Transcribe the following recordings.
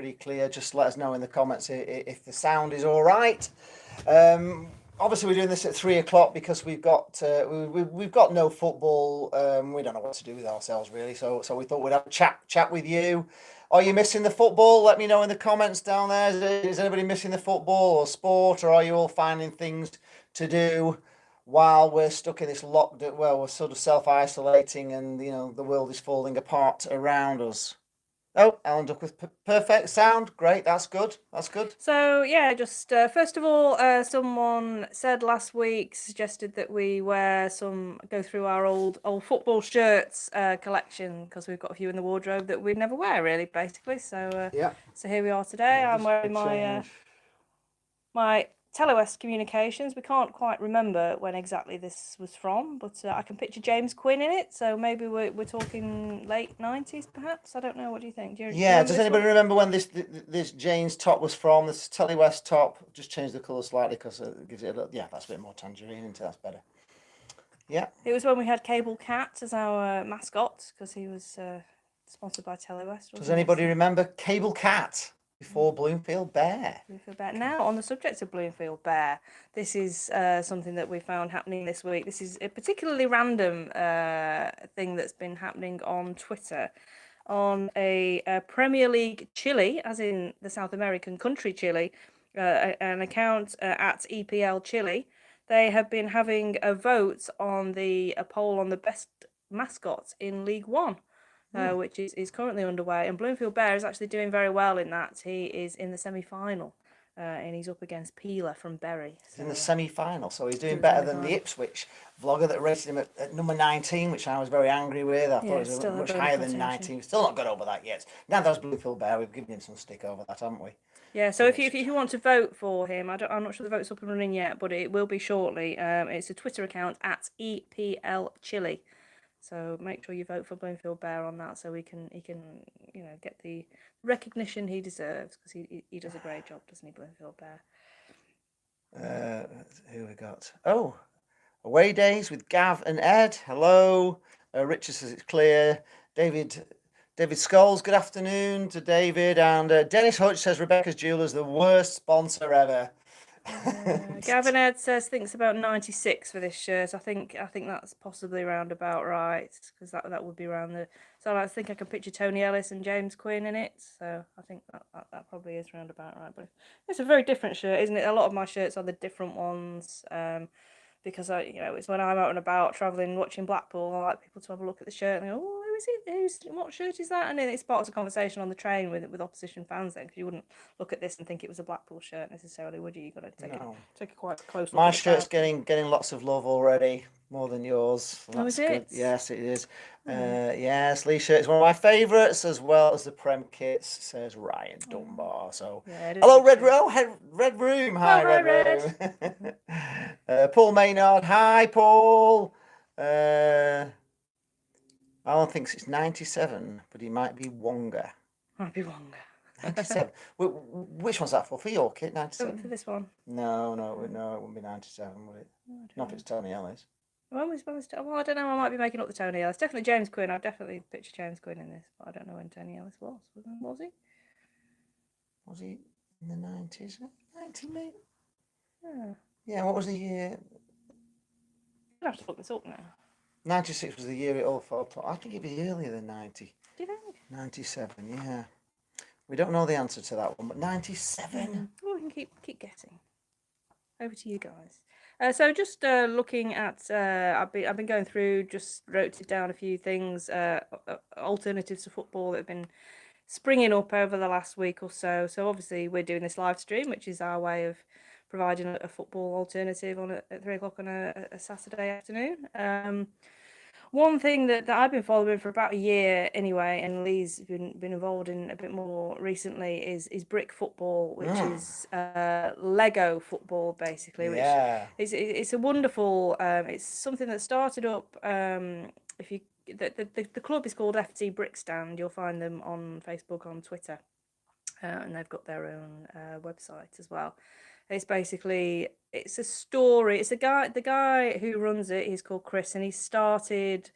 pretty clear. Just let us know in the comments if the sound is all right. Obviously, we're doing this at 3 o'clock because we've got no football. We don't know what to do with ourselves really. So we thought we'd have a chat with you. Are you missing the football? Let me know in the comments down there. Is anybody missing the football or sport, or are you all finding things to do while we're stuck in this lockdown? Well, we're sort of self-isolating, and the world is falling apart around us. Oh, Alan Duckworth, perfect sound. Great, that's good. That's good. So yeah, just first of all, someone said last week, suggested that we go through our old football shirts collection, because we've got a few in the wardrobe that we'd never wear really, basically. So Yeah. so here we are today. I'm wearing my Telewest Communications. We can't quite remember when exactly this was from, but I can picture James Quinn in it. So maybe we're talking late 90s, perhaps. I don't know. What do you think? Do you Does anybody remember when this Jane's top was from? This Telewest top. Just change the colour slightly because it gives it a little. Yeah, that's a bit more tangerine, isn't it? That's better. Yeah. It was when we had Cable Cat as our mascot, because he was sponsored by Telewest. Does anybody remember Cable Cat before Bloomfield Bear? Bloomfield Bear. Now, on the subject of Bloomfield Bear, this is something that we found happening this week. This is a particularly random thing that's been happening on Twitter. On a Premier League Chile, as in the South American country Chile, an account at EPL Chile, they have been having a vote on a poll on the best mascots in League One, which is currently underway. And Bloomfield Bear is actually doing very well in that. He is in the semi-final, and he's up against Peeler from Bury. He's in the semi-final, so he's doing better than the Ipswich vlogger that rated him at number 19, which I was very angry with. I thought it was much higher than 19. We've still not got over that yet. Now that's Bloomfield Bear. We've given him some stick over that, haven't we? Yeah, so if you want to vote for him, I'm not sure the vote's up and running yet, but it will be shortly. It's a Twitter account at EPL Chile. So make sure you vote for Bloomfield Bear on that, so he can get the recognition he deserves, because he does a great job, doesn't he, Bloomfield Bear? Who we got? Oh, away days with Gav and Ed. Hello. Richard says it's clear. David Scholes, good afternoon to David. And Dennis Hutch says Rebecca's Jewelers the worst sponsor ever. Gavin Ed says thinks about 96 for this shirt. I think that's possibly around about right, because that would be around the. So I think I can picture Tony Ellis and James Quinn in it. So I think that probably is round about right. But it's a very different shirt, isn't it? A lot of my shirts are the different ones. Because it's when I'm out and about travelling, watching Blackpool, I like people to have a look at the shirt and go, oh, who is it? What shirt is that? And then it sparks a conversation on the train with opposition fans then, because you wouldn't look at this and think it was a Blackpool shirt necessarily, would you? You've got to take a quite close look. My shirt's getting lots of love already, more than yours. Oh, is it? Good. Yes, it is. Yes, Lee's shirt is one of my favourites, as well as the Prem kits, says Ryan Dunbar. So, hello, Red Room. Hi, Red Room. Paul Maynard. Hi, Paul. Alan thinks it's 97, but he might be Wonga. 97. Which one's that for? For your kit, 97? For this one. No, it wouldn't be 97, would it? Not if it's Tony Ellis. Well, I don't know. I might be making up the Tony Ellis. Definitely James Quinn. I've definitely pictured James Quinn in this, but I don't know when Tony Ellis was. Was he? Was he in the 90s? 90 maybe? Yeah. Yeah, what was the year? I'll have to look this up now. 96 was the year it all fell apart. I think it'd be earlier than 90. Do you think? 97, yeah. We don't know the answer to that one, but 97. Well, we can keep guessing. Over to you guys. So just looking at, I've been going through, just wrote down a few things, alternatives to football that have been springing up over the last week or so. So obviously we're doing this live stream, which is our way of providing a football alternative at 3 o'clock on a Saturday afternoon. One thing that I've been following for about a year anyway, and Lee's been involved in a bit more recently, is brick football, which is Lego football basically. Yeah. Which it's a wonderful. It's something that started up. If you the club is called FT Brickstand. You'll find them on Facebook, on Twitter, and they've got their own website as well. It's a story. It's the guy who runs it. He's called Chris, and he started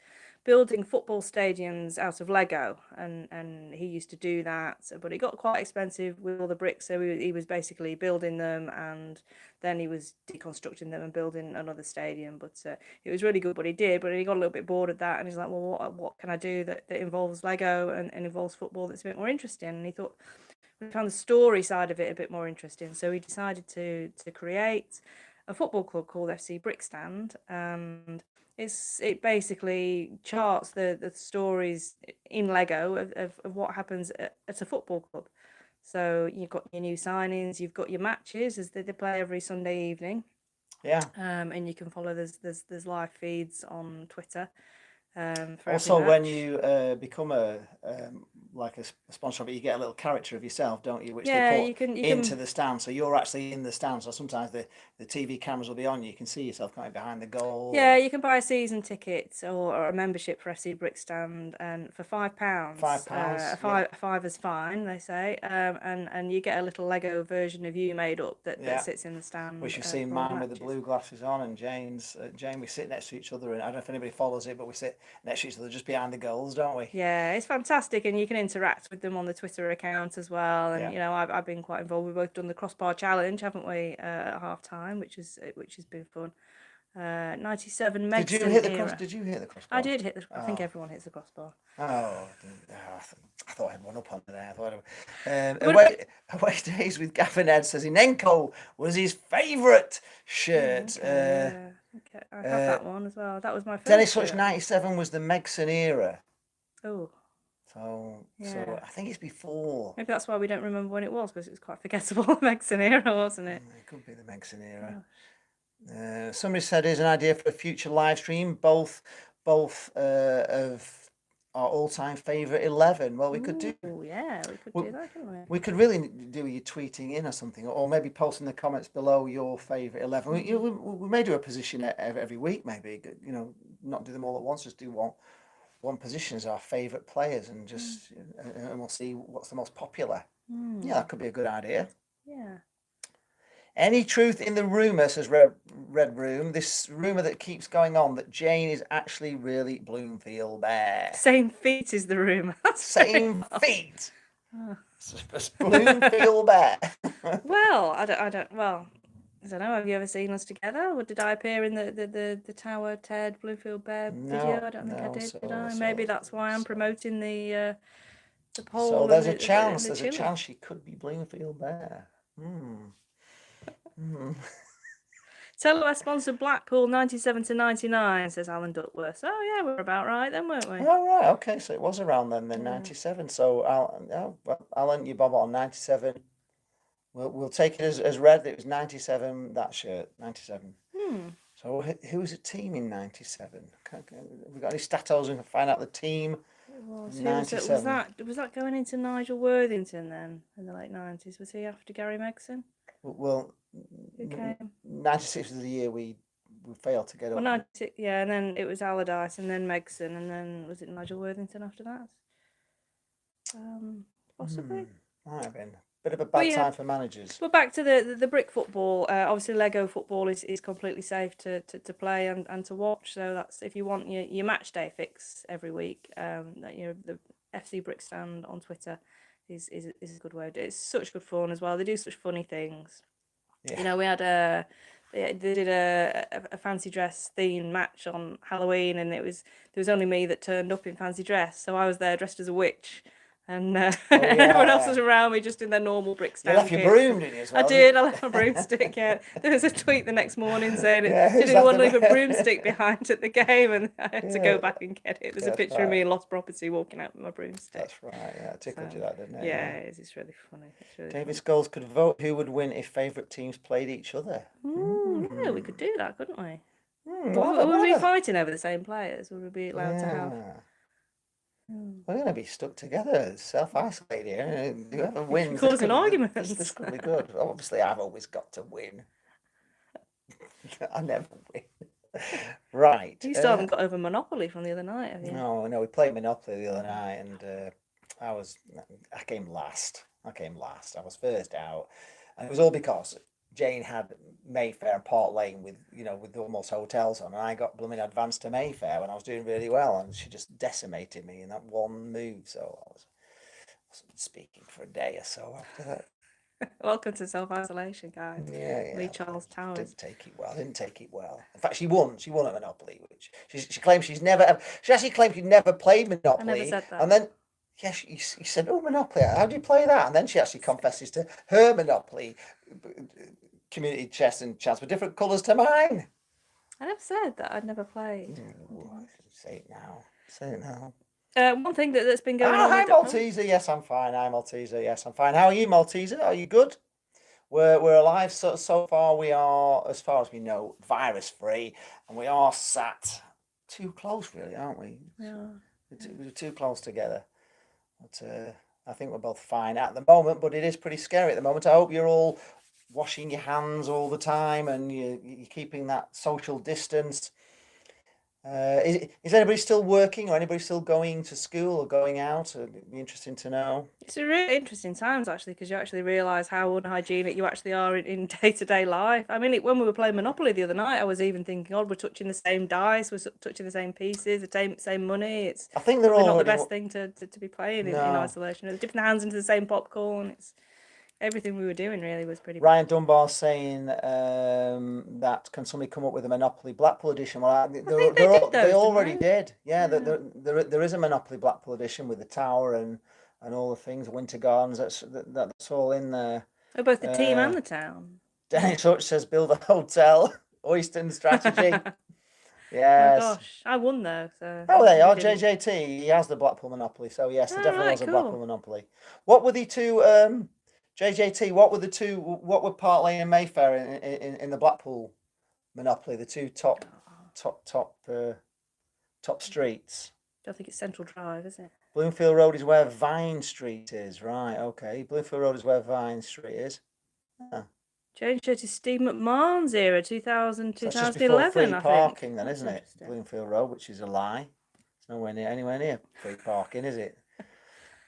building football stadiums out of Lego, and he used to do that. But it got quite expensive with all the bricks, so he was basically building them, and then he was deconstructing them and building another stadium. But it was really good what he did. But he got a little bit bored of that, and he's like, well, what can I do that involves Lego and involves football that's a bit more interesting? And he thought, we found the story side of it a bit more interesting, so he decided to create a football club called FC Brickstand, and it basically charts the stories in Lego of what happens at a football club. So you've got your new signings, you've got your matches as they play every Sunday evening. Yeah. And you can follow there's live feeds on Twitter. For Also, every when match. you become a like a sponsor of it, you get a little character of yourself, don't you? Which Yeah, they you put can into the stand, so you're actually in the stand. So sometimes the TV cameras will be on you. You can see yourself coming behind the goal. Yeah, you can buy a season ticket or a membership for FC Brickstand, and for £5, £5, five is fine, they say, and you get a little Lego version of you made up that sits in the stand. Which you've seen for all the mine with the blue glasses on, and Jane's. Jane, we sit next to each other, and I don't know if anybody follows it, but we sit next to each other just behind the goals, don't we? Yeah, it's fantastic, and you can interact with them on the Twitter account as well. And I've been quite involved. We've both done the crossbar challenge, haven't we, at half time, which has been fun. 97 Megson Did you hit the era. Did you hit the crossbar? I did hit the. I think everyone hits the crossbar. Oh, I thought I had one up on there. I thought away days with Gavin Ed says Inenko was his favourite shirt. Okay, I have that one as well. That was my first. Dennis Such 97 was the Megson era. Oh. So I think it's before. Maybe that's why we don't remember when it was, because it was quite forgettable. The Megson era, wasn't it? It could be the Megson era. Somebody said here's an idea for a future live stream, both of our all-time favourite 11. Well, we could do. Yeah, we could do that, couldn't we? We could really do you tweeting in or something, or maybe post in the comments below your favourite 11. We may do a position every week, maybe. Not do them all at once. Just do one position as our favourite players, and just and we'll see what's the most popular. Yeah, that could be a good idea. Yeah. Any truth in the rumour, says Red Room, this rumour that keeps going on that Jane is actually really Bloomfield Bear. Same feet is the rumour. Same feet. It's Bloomfield Bear. Well, I don't know. Have you ever seen us together? Or did I appear in the Tower Ted Bloomfield Bear video? I don't think I did. Did I? Maybe that's why I'm promoting the poll. So there's a chance. There's a chance she could be Bloomfield Bear. Tell us, sponsored Blackpool 97 to 99, says Alan Duckworth. Oh yeah, we're about right then, weren't we? Oh right, okay, so it was around then 97. So Alan, you bob on 97. We'll take it as read. It was 97. That shirt 97. So who was the team in 97? We got any statos and can find out the team? It was. 97. Was that going into Nigel Worthington then in the late 90s? Was he after Gary Megson? Well, 96 was the year we failed to get up. 96, yeah, and then it was Allardyce, and then Megson, and then was it Nigel Worthington after that? Possibly. Might have been. Bit of a bad time for managers. But back to the brick football. Obviously, Lego football is completely safe to play and to watch. So that's if you want your match day fix every week. The FC Brickstand on Twitter is a good way. It's such good fun as well. They do such funny things. Yeah. We had they did a fancy dress themed match on Halloween, and there was only me that turned up in fancy dress, so I was there dressed as a witch. And everyone else was around me just in their normal brick stand. You left your broom, didn't you, as well? I did. I left my broomstick, yeah. There was a tweet the next morning saying, did anyone leave a broomstick behind at the game? And I had to go back and get it. There's a picture of me in Lost Property walking out with my broomstick. That's right, yeah. It tickled you that, didn't it? Yeah, it's really funny. David Scholes could vote who would win if favourite teams played each other. Yeah, we could do that, couldn't we? Would we be fighting over the same players? Would we be allowed to have... We're going to be stuck together, self-isolated here. Whoever wins... Causing arguments. This could be good. Obviously, I've always got to win. I never win. Right. You still haven't got over Monopoly from the other night, have you? No, we played Monopoly the other night, and I came last. I was first out. And it was all because Jane had Mayfair and Port Lane with with almost hotels on, and I got blooming advanced to Mayfair when I was doing really well, and she just decimated me in that one move. So wasn't speaking for a day or so after that. Welcome to self-isolation, guys. Yeah. Lee Charles Towers. Didn't take it well. Didn't take it well. In fact, she won. She won at Monopoly, which she claims she's never. She actually claimed she'd never played Monopoly. I never said that. And then, yeah, he said, "Oh, Monopoly. How do you play that?" And then she actually confesses to her Monopoly community chess and chance with different colours to mine. I never said that I'd never played. Say it now. Say it now. One thing that's been going on. Hi, Malteser. Yes, I'm fine. Hi, Malteser. Yes, I'm fine. How are you, Malteser? Are you good? We're alive so far. We are, as far as we know, virus free, and we are sat too close, really, aren't we? Yeah. We're too close together. But I think we're both fine at the moment. But it is pretty scary at the moment. I hope you're all washing your hands all the time and you're keeping that social distance. Is anybody still working or anybody still going to school or going out? It'd be interesting to know. It's a really interesting times, actually, because you actually realise how unhygienic you actually are in day-to-day life. I mean, when we were playing Monopoly the other night, I was even thinking, we're touching the same dice, we're touching the same pieces, the same money. I think they're probably all not the best thing to be playing in isolation. Dipping the hands into the same popcorn. It's everything we were doing really was pretty. Ryan Dunbar saying that can somebody come up with a Monopoly Blackpool edition? Well, they already did. Yeah, there is a Monopoly Blackpool edition with the tower and all the things, Winter Gardens. That's all in there. Oh, both the team and the town. Denny Touch says build a hotel. Oyston strategy. Yes. Oh my gosh, I won though. So. Oh, there you are. JJT. He has the Blackpool Monopoly. So yes, there definitely was a Blackpool Monopoly. What were the two? JJT, what were Park Lane and Mayfair in the Blackpool Monopoly? The two top streets. I don't think it's Central Drive, is it? Bloomfield Road is where Vine Street is. Right, okay. Bloomfield Road is where Vine Street is. Jane shirt is Steve McMahon's era, 2000, so 2011, free I think. Parking then, isn't it? Bloomfield Road, which is a lie. It's anywhere near free parking, is it?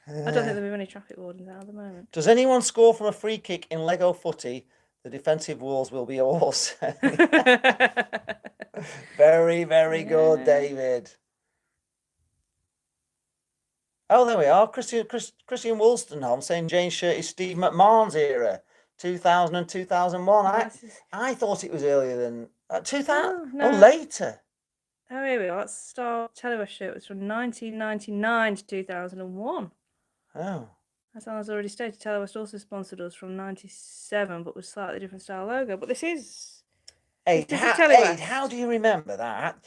I don't think there are any traffic wardens out at the moment. Does anyone score from a free kick in Lego footy? The defensive walls will be awesome. Very, very good, David. Oh, there we are. Christian Woolstenholm saying Jane's shirt is Steve McMahon's era, 2000 and 2001. I thought it was earlier than 2000. Oh, later. Oh, here we are. That Star Television shirt was from 1999 to 2001. Oh. As I was already stated, Telewest also sponsored us from 97, but with slightly different style logo. But this is... How do you remember that?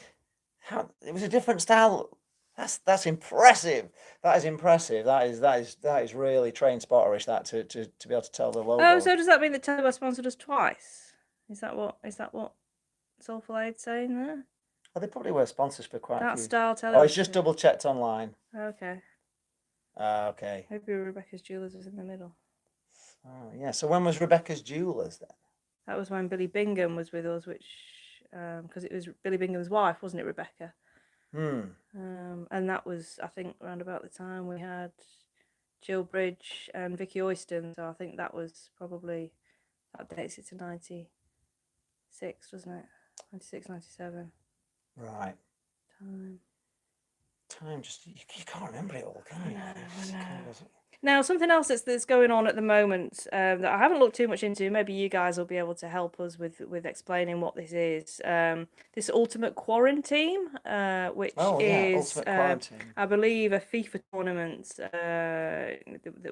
It was a different style. That's impressive. That is impressive. That is really train spotterish. That to be able to tell the logo. Oh, so does that mean that Telewest sponsored us twice? Is that what Soulful Aid's saying there? Oh, they probably were sponsors for quite a few. That style Telewest. Oh, it's just double checked online. Okay. Okay. Maybe Rebecca's Jewelers was in the middle. Oh, yeah. So when was Rebecca's Jewelers then? That was when Billy Bingham was with us, which because it was Billy Bingham's wife, wasn't it, Rebecca? And that was, I think, around about the time we had Jill Bridge and Vicky Oyston. So I think that was probably, that dates it to 96, doesn't it? 96, 97. Right. Time just you can't remember it all, can you? I know. Now, something else that's going on at the moment that I haven't looked too much into, maybe you guys will be able to help us with explaining what this is. This Ultimate Quarantine, which is, I believe, a FIFA tournament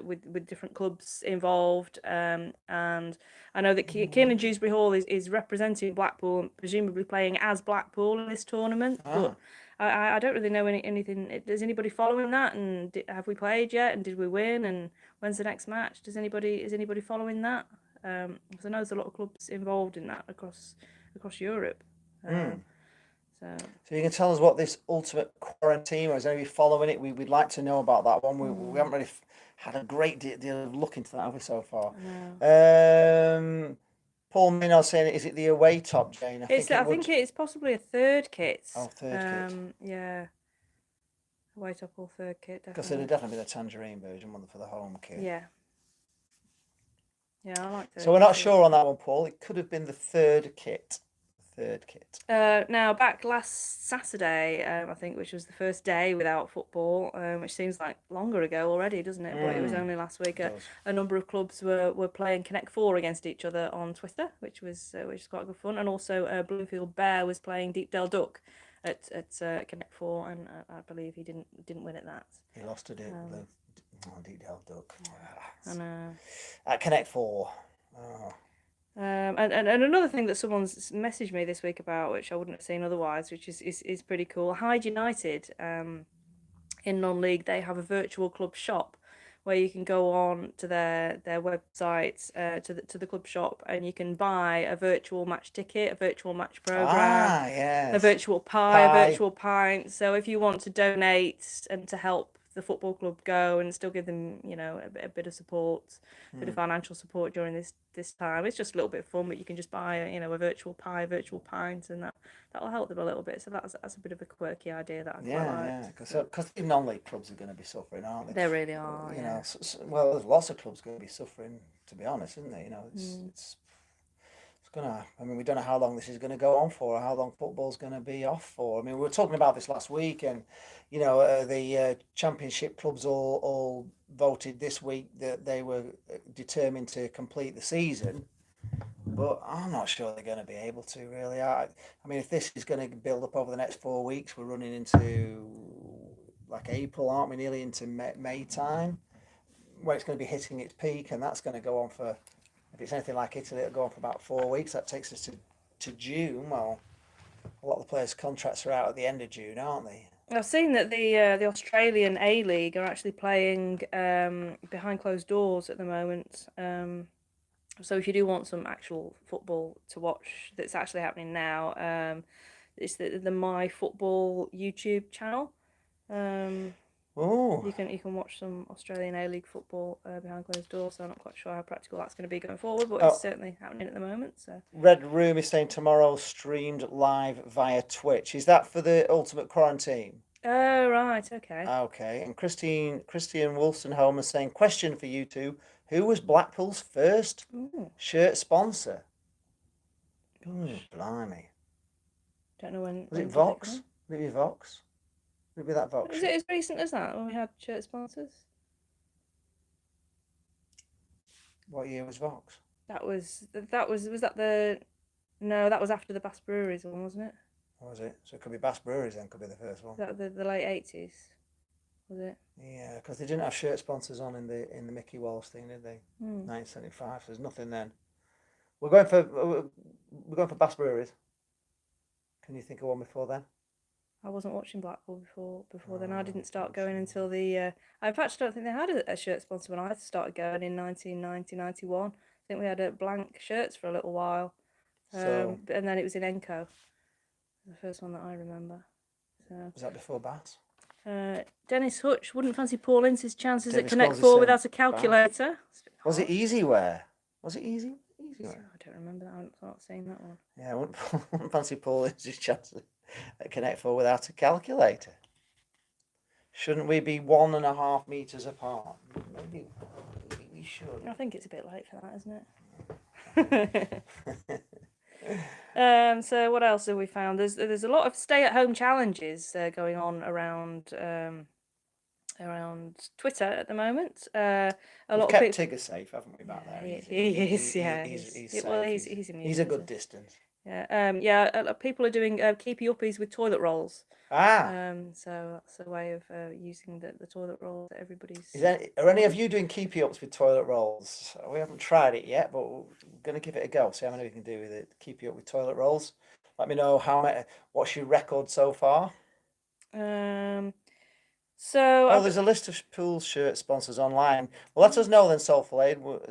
with different clubs involved. And I know that Kiernan Dewsbury Hall is representing Blackpool, and presumably playing as Blackpool in this tournament. But I don't really know anything. Is anybody following that? And have we played yet? And did we win? And when's the next match? Is anybody following that? Because I know there's a lot of clubs involved in that across Europe. So you can tell us what this Ultimate Quarantine, or is anybody following it? We'd like to know about that one. We haven't really had a great deal of look into that, have we, so far? Paul Minnow saying, is it the away top, Jane? I think it's possibly a third kit. Oh, third kit. Yeah. Away top or third kit, definitely. Because it'd definitely be the tangerine version, one for the home kit. Yeah. Yeah, I like the So we're not kit. sure on that one, Paul. It could have been the third kit. Now back last Saturday, I think, which was the first day without football, which seems like longer ago already, doesn't it? But it was only last week. A number of clubs were playing Connect Four against each other on Twitter, which was quite good fun. And also, Bloomfield Bear was playing Deep Dell Duck at Connect Four, and I believe he didn't win at that. He lost to Deep Dell Duck. And At Connect Four. Oh. and another thing that someone's messaged me this week about, which I wouldn't have seen otherwise, which is pretty cool. Hyde United, in non-league, they have a virtual club shop where you can go on to their website, to the club shop, and you can buy a virtual match ticket, a virtual match program, Yes. a virtual pie, a virtual pint. So if you want to donate and to help the football club go and still give them, a bit of support, a bit of financial support during this time, it's just a little bit of fun. But you can just buy a virtual pie, a virtual pint, and that'll help them a little bit. So that's a bit of a quirky idea that I quite like. Because the non-league clubs are going to be suffering, aren't they? They really are. Well, there's lots of clubs going to be suffering, to be honest, isn't there? It's gonna. I mean, we don't know how long this is going to go on for, or how long football's going to be off for. I mean, we were talking about this last week, and the championship clubs all voted this week that they were determined to complete the season. But I'm not sure they're going to be able to, really. I mean, if this is going to build up over the next 4 weeks, we're running into like April, aren't we? Nearly into May time, where it's going to be hitting its peak, and that's going to go on for, if it's anything like Italy, it'll go on for about 4 weeks. That takes us to June. Well, a lot of the players' contracts are out at the end of June, aren't they? I've seen that the Australian A-League are actually playing behind closed doors at the moment. So if you do want some actual football to watch that's actually happening now, it's the My Football YouTube channel. Oh, You can watch some Australian A-League football behind closed doors. So I'm not quite sure how practical that's going to be going forward, but it's certainly happening at the moment. So Red Room is saying tomorrow streamed live via Twitch. Is that for the Ultimate Quarantine? oh right, okay. Okay, and Christian Wolstenholme is saying, question for you two: who was Blackpool's first shirt sponsor? Blimey! Don't know when. Was it Vox? Would it be Vox? Would it be that Vox? Is it as recent as that when we had shirt sponsors? What year was Vox? Was that the? No, that was after the Bass Breweries one, wasn't it? Was it? So it could be Bass Breweries then, could be the first one. That the late 80s, was it? Yeah, because they didn't have shirt sponsors on in the Mickey Wallace thing, did they? 1975. So there's nothing then. We're going for Bass Breweries. Can you think of one before then? I wasn't watching Blackpool before then. I didn't start going until the. I actually don't think they had a shirt sponsor when I started going in 1990, 91. I think we had blank shirts for a little while, and then it was in Enco. The first one that I remember. So, was that before Bass? Dennis Hutch wouldn't fancy Paul Ince's chances at Connect Four without a calculator. Was it Easyware? Was it Easyware? I don't remember that. I'm not seeing that one. Yeah, I wouldn't fancy Paul Ince's chances at Connect Four without a calculator. Shouldn't we be 1.5 meters apart? Maybe we should. I think it's a bit late for that, isn't it? So what else have we found? There's a lot of stay-at-home challenges going on around Twitter at the moment. We've kept Tigger safe, haven't we, back there? He is, yeah. He's immune. He's a good distance. Yeah. People are doing keepy uppies with toilet rolls. So that's a way of using the toilet roll that everybody's. Are any of you doing keepy ups with toilet rolls? We haven't tried it yet, but we're going to give it a go. See how many we can do with it. Keepy up with toilet rolls. Let me know what's your record so far. There's a list of pool shirt sponsors online. Well, let us know then, Soulful Aid. What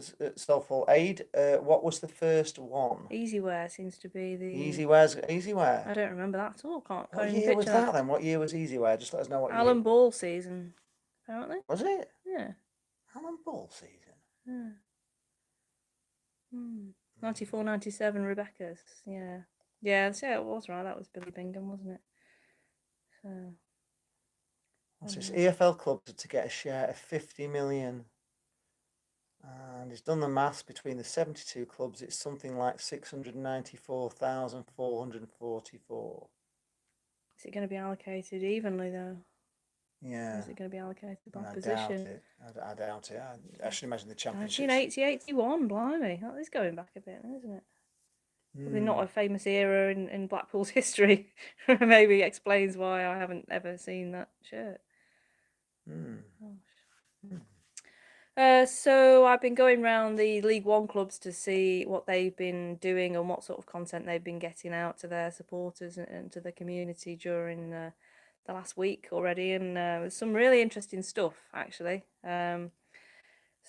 was the first one? Easyware seems to be the. Easyware. I don't remember that at all. Can't what year was that then? What year was Easyware? Just let us know what year. Alan Ball season, apparently. Was it? Yeah. Alan Ball season? Yeah. 94, 97, Rebecca's. Yeah. Yeah, it was right. That was Billy Bingham, wasn't it? So. What's this? EFL clubs to get a share of 50 million And he's done the maths between the 72 clubs. It's something like 694,444. Is it going to be allocated evenly though? Or Yeah, is it going to be allocated by I doubt position? it. I doubt it. I should imagine the championships. 1980, 81, blimey. That is going back a bit, isn't it? Probably not a famous era in Blackpool's history. Maybe explains why I haven't ever seen that shirt. So I've been going around the League One clubs to see what they've been doing and what sort of content they've been getting out to their supporters and to the community during the last week already, and there's some really interesting stuff actually.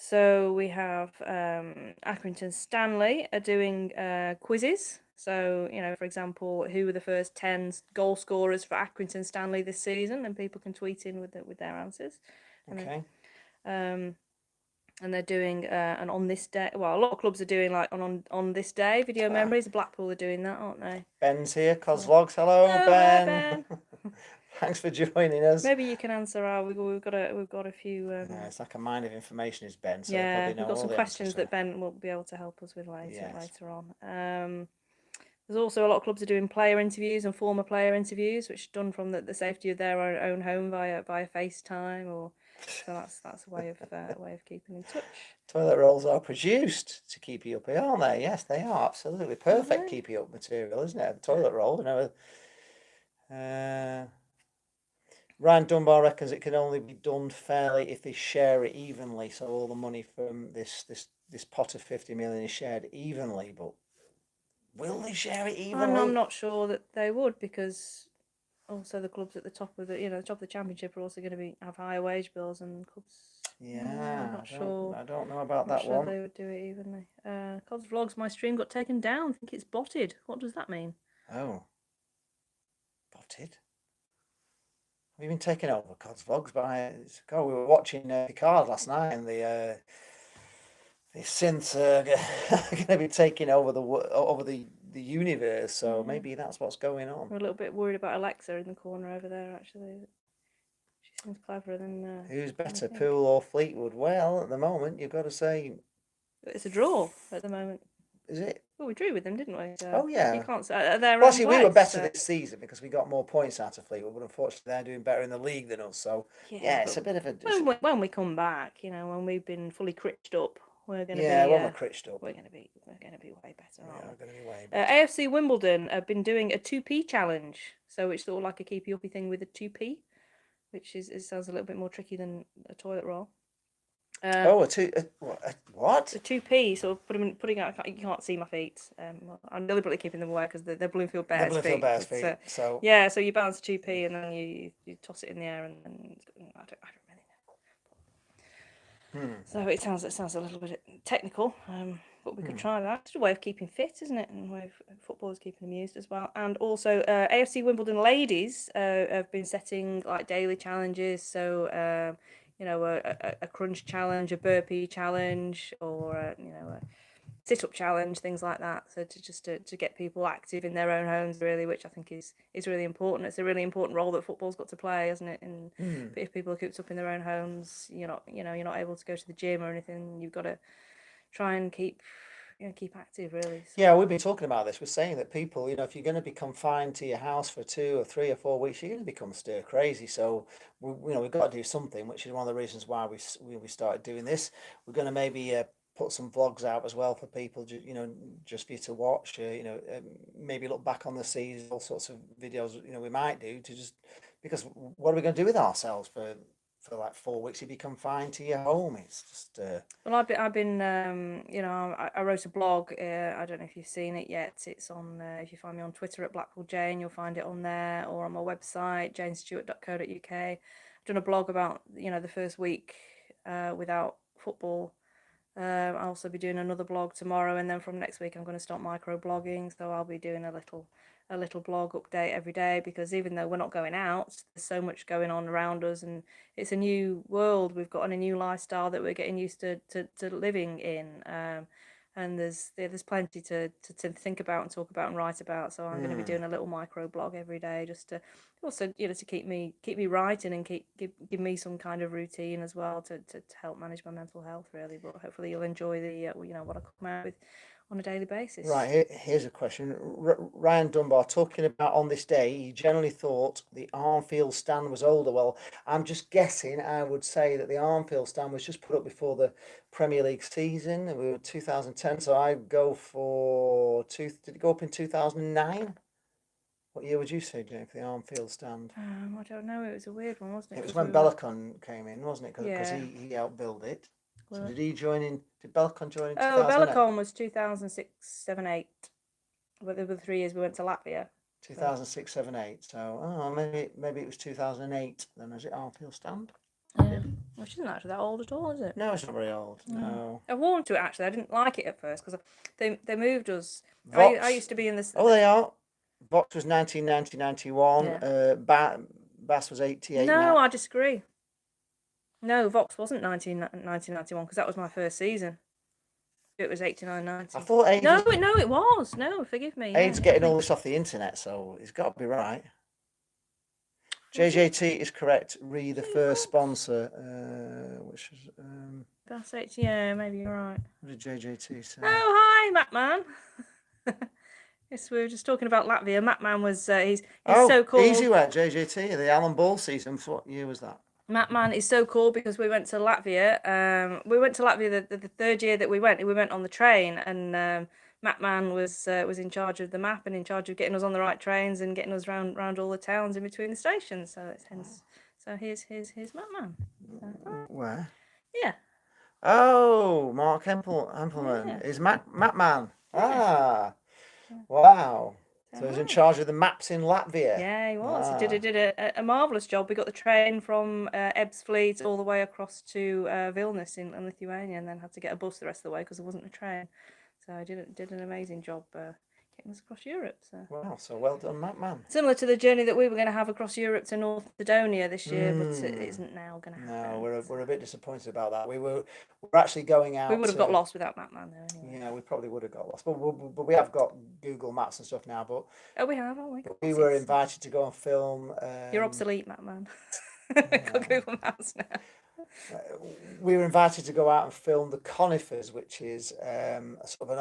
So we have Accrington Stanley are doing quizzes. So, for example, who were the first 10 goal scorers for Accrington Stanley this season, and people can tweet in with their answers. Okay. And they're doing an on this day. Well, a lot of clubs are doing like on this day video memories. Blackpool are doing that, aren't they? Ben's here, Cosvlogs. Hello, Ben. Ben. Thanks for joining us. Maybe you can answer our. We've got a few. Yeah, it's like a mind of information is Ben, so Yeah, probably know we've got all some the questions answers, that Ben will be able to help us with later Yes. on. There's also a lot of clubs are doing player interviews and former player interviews, which are done from the safety of their own home via FaceTime, or so that's a way of keeping in touch. Toilet rolls are produced to keep you up here, aren't they? Yes, they are absolutely perfect keep you up material, isn't it? The toilet roll, Ryan Dunbar reckons it can only be done fairly if they share it evenly. So all the money from this pot of 50 million is shared evenly, but will they share it evenly? I'm not sure that they would, because also the clubs at the top of the top of the championship are also going to have higher wage bills, and clubs. Yeah, I'm not sure. I don't know about that sure one. they would do it evenly. Cod's vlogs. My stream got taken down. I think it's botted. What does that mean? Oh, botted. Have you been taken over, Cod's vlogs by? God, we were watching Picard last night, and the synths are going to be taking over the universe. So maybe that's what's going on. We're a little bit worried about Alexa in the corner over there. Actually, she seems cleverer than. Who's better, Poole or Fleetwood? Well, at the moment, you've got to say it's a draw at the moment. Is it? Well, we drew with them, didn't we? So oh yeah. You can't say they're well, see, we were better this season because we got more points out of Fleetwood, but unfortunately, they're doing better in the league than us. So yeah it's a bit of a. When we come back, when we've been fully critched up, we're going to be. Yeah, when we're critched up, we're going to be way better. Yeah, we're going to be way better. AFC Wimbledon have been doing a 2p challenge, so it's sort of like a keepy uppy thing with a 2p, which sounds a little bit more tricky than a toilet roll. what? A 2p, sort of putting out. You can't see my feet. I'm deliberately keeping them away because they're Bloomfield Bears feet. So yeah, so you balance 2p and then you toss it in the air and I don't really know. So it sounds a little bit technical, but we could try that. It's a way of keeping fit, isn't it? And a way of footballers keeping amused as well. And also, AFC Wimbledon ladies have been setting like daily challenges. So, a crunch challenge, a burpee challenge, or a sit-up challenge, things like that. So to get people active in their own homes, really, which I think is really important. It's a really important role that football's got to play, isn't it? And if people are cooped up in their own homes, you're not able to go to the gym or anything. You've got to try and keep active, really. So. Yeah, we've been talking about this. We're saying that people, if you're going to be confined to your house for 2 or 3 or 4 weeks, you're going to become stir crazy. So we've got to do something, which is one of the reasons why we started doing this. We're going to maybe put some vlogs out as well for people, just for you to watch. Maybe look back on the season, all sorts of videos. We might do to just because what are we going to do with ourselves for like 4 weeks? You'd be confined to your home. It's just. Well, I've been I wrote a blog. I don't know if you've seen it yet. It's on. If you find me on Twitter at Blackpool Jane, you'll find it on there, or on my website janestewart.co.uk. I've done a blog about the first week without football. I'll also be doing another blog tomorrow, and then from next week I'm going to start micro-blogging, so I'll be doing a little blog update every day, because even though we're not going out, there's so much going on around us, and it's a new world we've got, and a new lifestyle that we're getting used to living in. and there's plenty to think about and talk about and write about. So I'm going to be doing a little micro blog every day, just to also, to keep me writing and give me some kind of routine as well to help manage my mental health, really. But hopefully you'll enjoy the what I come out with on a daily basis. Right, here's a question. Ryan Dunbar talking about on this day, he generally thought the Armfield stand was older. Well, I'm just guessing. I would say that the Armfield stand was just put up before the Premier League season. We were 2010, so I go for two. Did it go up in 2009? What year would you say, Jane, for the Armfield stand? I don't know. It was a weird one, wasn't it? It was 'Cause when we were... Bellicon came in, wasn't it? Because Yeah. he outbuilt it. So Well, did he join in? Did Bellicon join in oh, 2008? Bellicon was 2006, 7, 8. Well, there were the 3 years we went to Latvia. 2006, 7, 8. So maybe it was 2008. Then was it Armfield stand? Yeah, which isn't actually that old at all, is it? No, it's not very old. No. I warmed to it actually. I didn't like it at first because they moved us. Vox. I used to be in this. Oh, they are. Vox was 1990, 91. Yeah. Bass was 88. No, I disagree. No, Vox wasn't 1991 because that was my first season. It was 89, 90. I thought Aid. No, it was. No, forgive me. Aid's getting all this off the internet, so he's got to be right. JJT is correct. Re the first sponsor, which is That's it. Yeah, maybe you're right. what did JJT say? Oh, hi, Matman. Yes, we were just talking about Latvia. Matman was he's so cool. Easy went JJT. The Alan Ball season. What year was that? Matman is so cool because we went to Latvia. We went to Latvia the third year that we went. We went on the train, and Matman was in charge of the map and in charge of getting us on the right trains and getting us round all the towns in between the stations. So it's hence. So here's Matman. Where? Yeah. Oh, Mark Hempelman Yeah. is Matman. Ah, wow. So he's in charge of the maps in Latvia. Yeah, he was. He did a marvellous job. We got the train from Ebbsfleet all the way across to Vilnius in Lithuania, and then had to get a bus the rest of the way because there wasn't a train. So I did an amazing job getting us across Europe. So. Wow, so well done, Matman. Similar to the journey that we were going to have across Europe to North Macedonia this year, but it isn't now going to happen. No, we're a bit disappointed about that. We're actually going out. We would have got lost without Matman, though. Anyway. Yeah, we probably would have got lost, but we have got Google Maps and stuff now. But oh, we have, haven't we? We were invited to go and film. You're obsolete, Matman. Got Google Maps now. We were invited to go out and film the Conifers, which is sort of an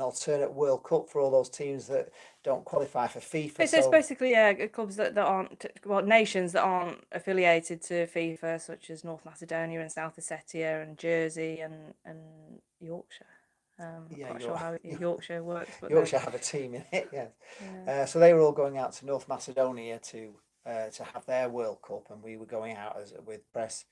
alternate World Cup for all those teams that don't qualify for FIFA. So it's basically clubs that aren't, well, nations that aren't affiliated to FIFA, such as North Macedonia and South Ossetia and Jersey and Yorkshire. I'm not quite sure how Yorkshire works. But Yorkshire have a team in it, yeah. So they were all going out to North Macedonia to have their World Cup, and we were going out with press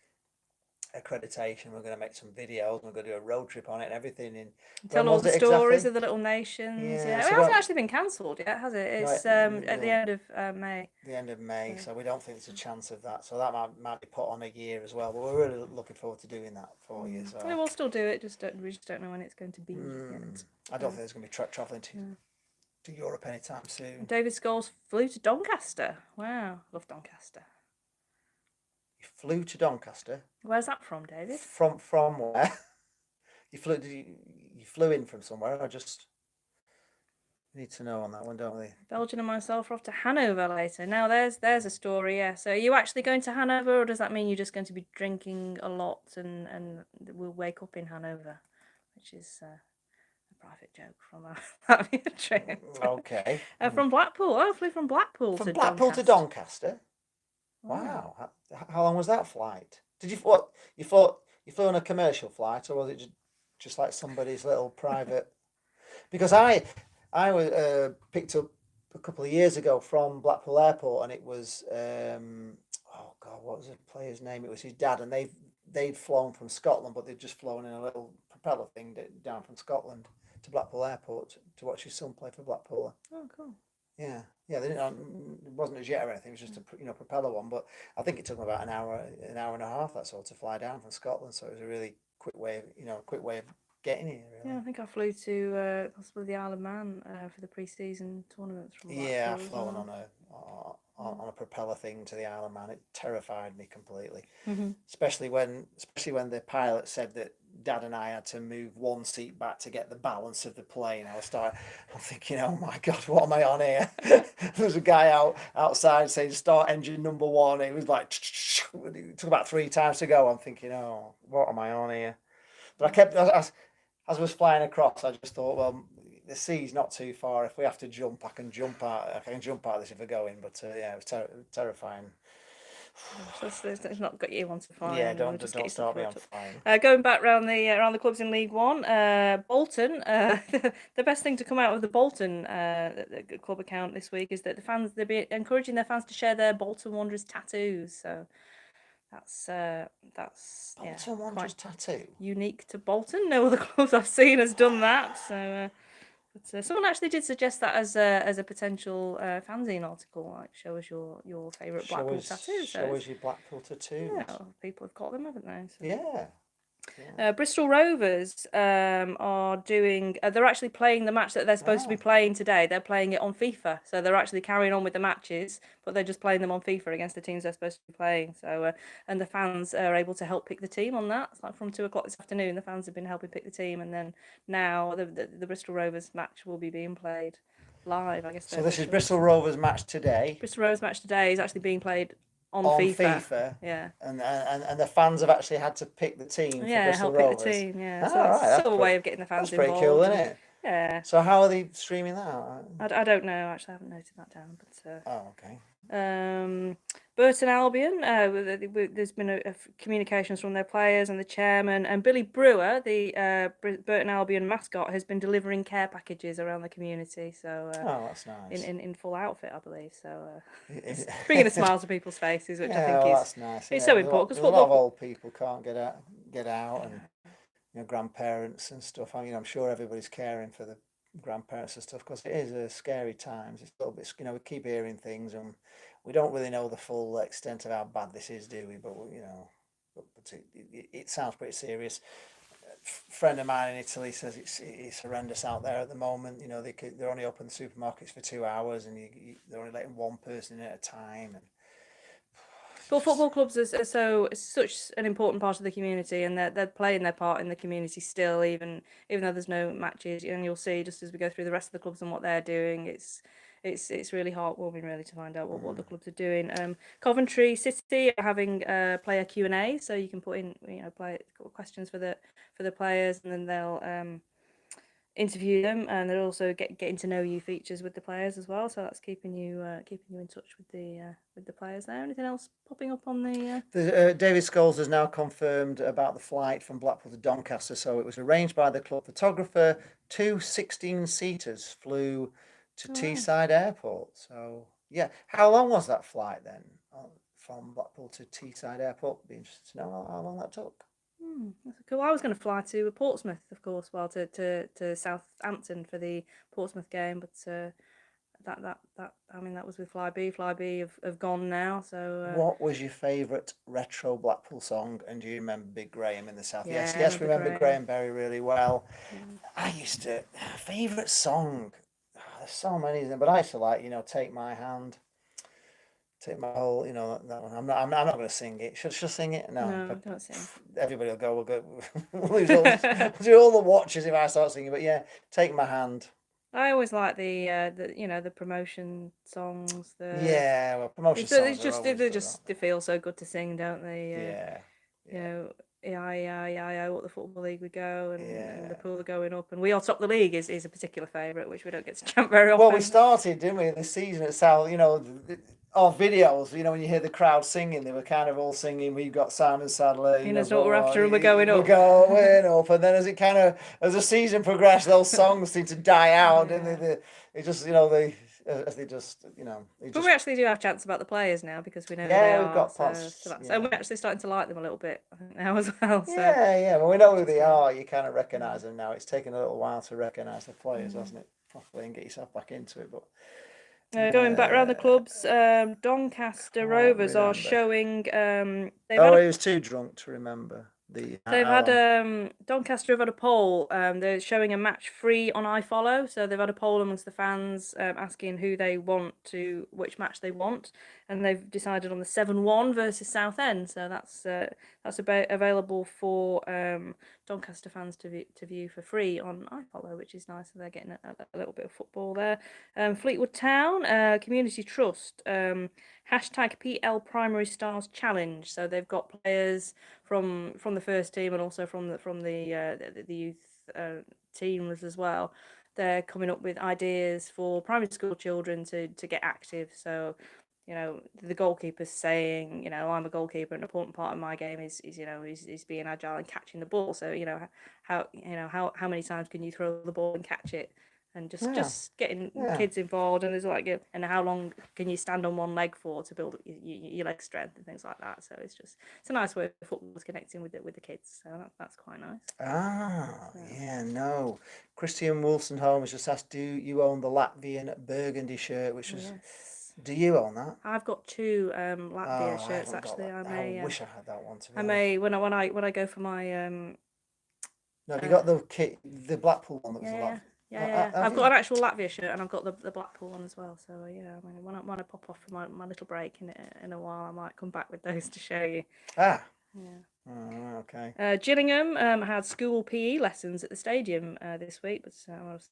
accreditation. We're going to make some videos. We're going to do a road trip on it and everything. Tell all the stories of the little nations. Yeah. So it hasn't actually been cancelled yet, has it? It's at the end of May. The end of May, so we don't think there's a chance of that. So that might be put on a year as well. But we're really looking forward to doing that for you. So we'll still do it. We just don't know when it's going to be yet. I don't think there's going to be travelling to Europe anytime soon. David Scholes flew to Doncaster. Wow, love Doncaster. You flew to Doncaster? Where's that from, David? From where? You flew in from somewhere? I just need to know on that one, don't we? Belgian and myself are off to Hanover later. Now there's a story, yeah. So are you actually going to Hanover, or does that mean you're just going to be drinking a lot and we'll wake up in Hanover, which is a private joke from our trip. Okay. From Blackpool. I flew from Blackpool to Doncaster. Blackpool to Doncaster? Wow. How long was that flight? Did you flew on a commercial flight, or was it just like somebody's little private? Because I was picked up a couple of years ago from Blackpool Airport, and it was oh God, what was the player's name? It was his dad, and they'd flown from Scotland, but they'd just flown in a little propeller thing down from Scotland to Blackpool Airport to watch his son play for Blackpool. Oh, cool. Yeah, they didn't. It wasn't a jet or anything. It was just a propeller one. But I think it took them about an hour and a half. That's all to fly down from Scotland. So it was a really quick way of getting here. Really. Yeah, I think I flew to possibly the Isle of Man for the pre-season tournaments from Blackpool. Yeah, I've flown on a propeller thing to the Isle of Man. It terrified me completely, especially when the pilot said that Dad and I had to move one seat back to get the balance of the plane. I'm thinking, oh my God, what am I on here? There's a guy outside saying start engine number 1. It was like it took about 3 times to go. I'm thinking, oh, what am I on here? But I kept as I was flying across, I just thought, well, the sea's not too far. If we have to jump, I can jump out. I can jump out of this if I go in. But yeah, it was terrifying. So it's not got you onto flying. Yeah, We'll just get don't start me yourself on worked flying. up. Going back around the clubs in League One, Bolton. The best thing to come out of the Bolton the club account this week is that the fans, they'll be encouraging their fans to share their Bolton Wanderers tattoos. So that's Bolton Wanderers quite tattoo. unique to Bolton. No other clubs I've seen has done that. So. But someone actually did suggest that as a potential fanzine article, like show us your favourite Blackpool tattoo. Show us your Blackpool tattoos. Yeah, people have got them, haven't they? So. Yeah. Bristol Rovers are doing. They're actually playing the match that they're supposed to be playing today. They're playing it on FIFA, so they're actually carrying on with the matches, but they're just playing them on FIFA against the teams they're supposed to be playing. So, and the fans are able to help pick the team on that. It's like from 2 o'clock this afternoon, the fans have been helping pick the team, and then now the Bristol Rovers match will be being played live. I guess. So this is Bristol Rovers match today. Bristol Rovers match today is actually being played on FIFA. Yeah. And the fans have actually had to pick the team for Bristol Rovers. Pick the team, yeah. So right, that's sort of a way of getting the fans involved. That's pretty cool, isn't it? Yeah. So how are they streaming that? I don't know, actually. I haven't noted that down. But okay. Burton Albion, there's been communications from their players and the chairman, and Billy Brewer, the Burton Albion mascot, has been delivering care packages around the community. So that's nice. In full outfit, I believe. So it's bringing a smile to people's faces, which I think is that's nice. It's so important because a lot of old people can't get out, and grandparents and stuff. I mean, I'm sure everybody's caring for the grandparents and stuff because it is scary times. It's a little bit, we keep hearing things and we don't really know the full extent of how bad this is, do we? But it sounds pretty serious. A friend of mine in Italy says it's horrendous out there at the moment. They're only open the supermarkets for 2 hours and they're only letting one person in at a time. And well, football clubs are such an important part of the community, and they're playing their part in the community still, even though there's no matches. And you'll see just as we go through the rest of the clubs and what they're doing, it's really heartwarming, really, to find out what the clubs are doing. Coventry City are having player Q&A, so you can put in questions for the players, and then they'll interview them, and they're also getting to know you features with the players as well. So that's keeping you in touch with the players there. Anything else popping up on the? David Scholes has now confirmed about the flight from Blackpool to Doncaster. So it was arranged by the club photographer. 2 16-seaters flew to Teesside Airport. So yeah, how long was that flight then from Blackpool to Teesside Airport? Be interested to know how long that took. That's cool. I was going to fly to Portsmouth, of course, to Southampton for the Portsmouth game, but that was with Flybe. Flybe have gone now. So what was your favourite retro Blackpool song? And do you remember Big Graham in the South? Yeah, Yes, remember Graham Berry really well. Yeah. I used to favourite song. There's so many of them, but I used to like Take My Hand. Take my whole, that one. I'm not going to sing it. Should I sing it? No, don't sing. Everybody will go. We'll lose all the watches if I start singing. But yeah, Take My Hand. I always like the promotion songs. Promotion songs. They feel so good to sing, don't they? Yeah. What the Football League we go, and the pool are going up, and We Are Top the League is a particular favourite, which we don't get to chant very often. Well, we started, didn't we, this season at South, our videos, when you hear the crowd singing, they were kind of all singing, We've Got Simon Sadler. That's what we're after, and we're going up. We're going up, and then as the season progressed, those songs seemed to die out, and they just, But we actually do have chants about the players now because we know who they are. We've got pots. So we're actually starting to like them a little bit, I think, now as well. So. Yeah, well, we know who they are. You kind of recognise them now. It's taken a little while to recognise the players, hasn't it? Properly, and get yourself back into it, but. Going back around the clubs, Doncaster Rovers are showing. He was too drunk to remember. They've had Doncaster have had a poll. They're showing a match free on iFollow. So they've had a poll amongst the fans asking which match they want, and they've decided on the 7-1 versus Southend. So that's available for Doncaster fans to view for free on iFollow, which is nice. So they're getting a little bit of football there. Fleetwood Town Community Trust hashtag PL Primary Stars Challenge. So they've got players from the first team and also from the youth teams as well. They're coming up with ideas for primary school children to get active. So, the goalkeeper's saying, I'm a goalkeeper, an important part of my game is being agile and catching the ball. So, how many times can you throw the ball and catch it? And just getting kids involved, and there's and how long can you stand on one leg for to build your leg strength and things like that. So it's a nice way of football's connecting with the kids. So that's quite nice. No. Christian Wolstenholme has just asked, do you own the Latvian burgundy shirt? Yes. Do you own that? I've got 2 Latvia shirts actually. I wish I had that one. I may when I go for my No, have you got the Blackpool one that was a Latvia? Yeah. I've got an actual Latvia shirt, and I've got the Blackpool one as well. So when I pop off for my little break in a while, I might come back with those to show you. Yeah. Oh, okay. Gillingham had school PE lessons at the stadium this week, but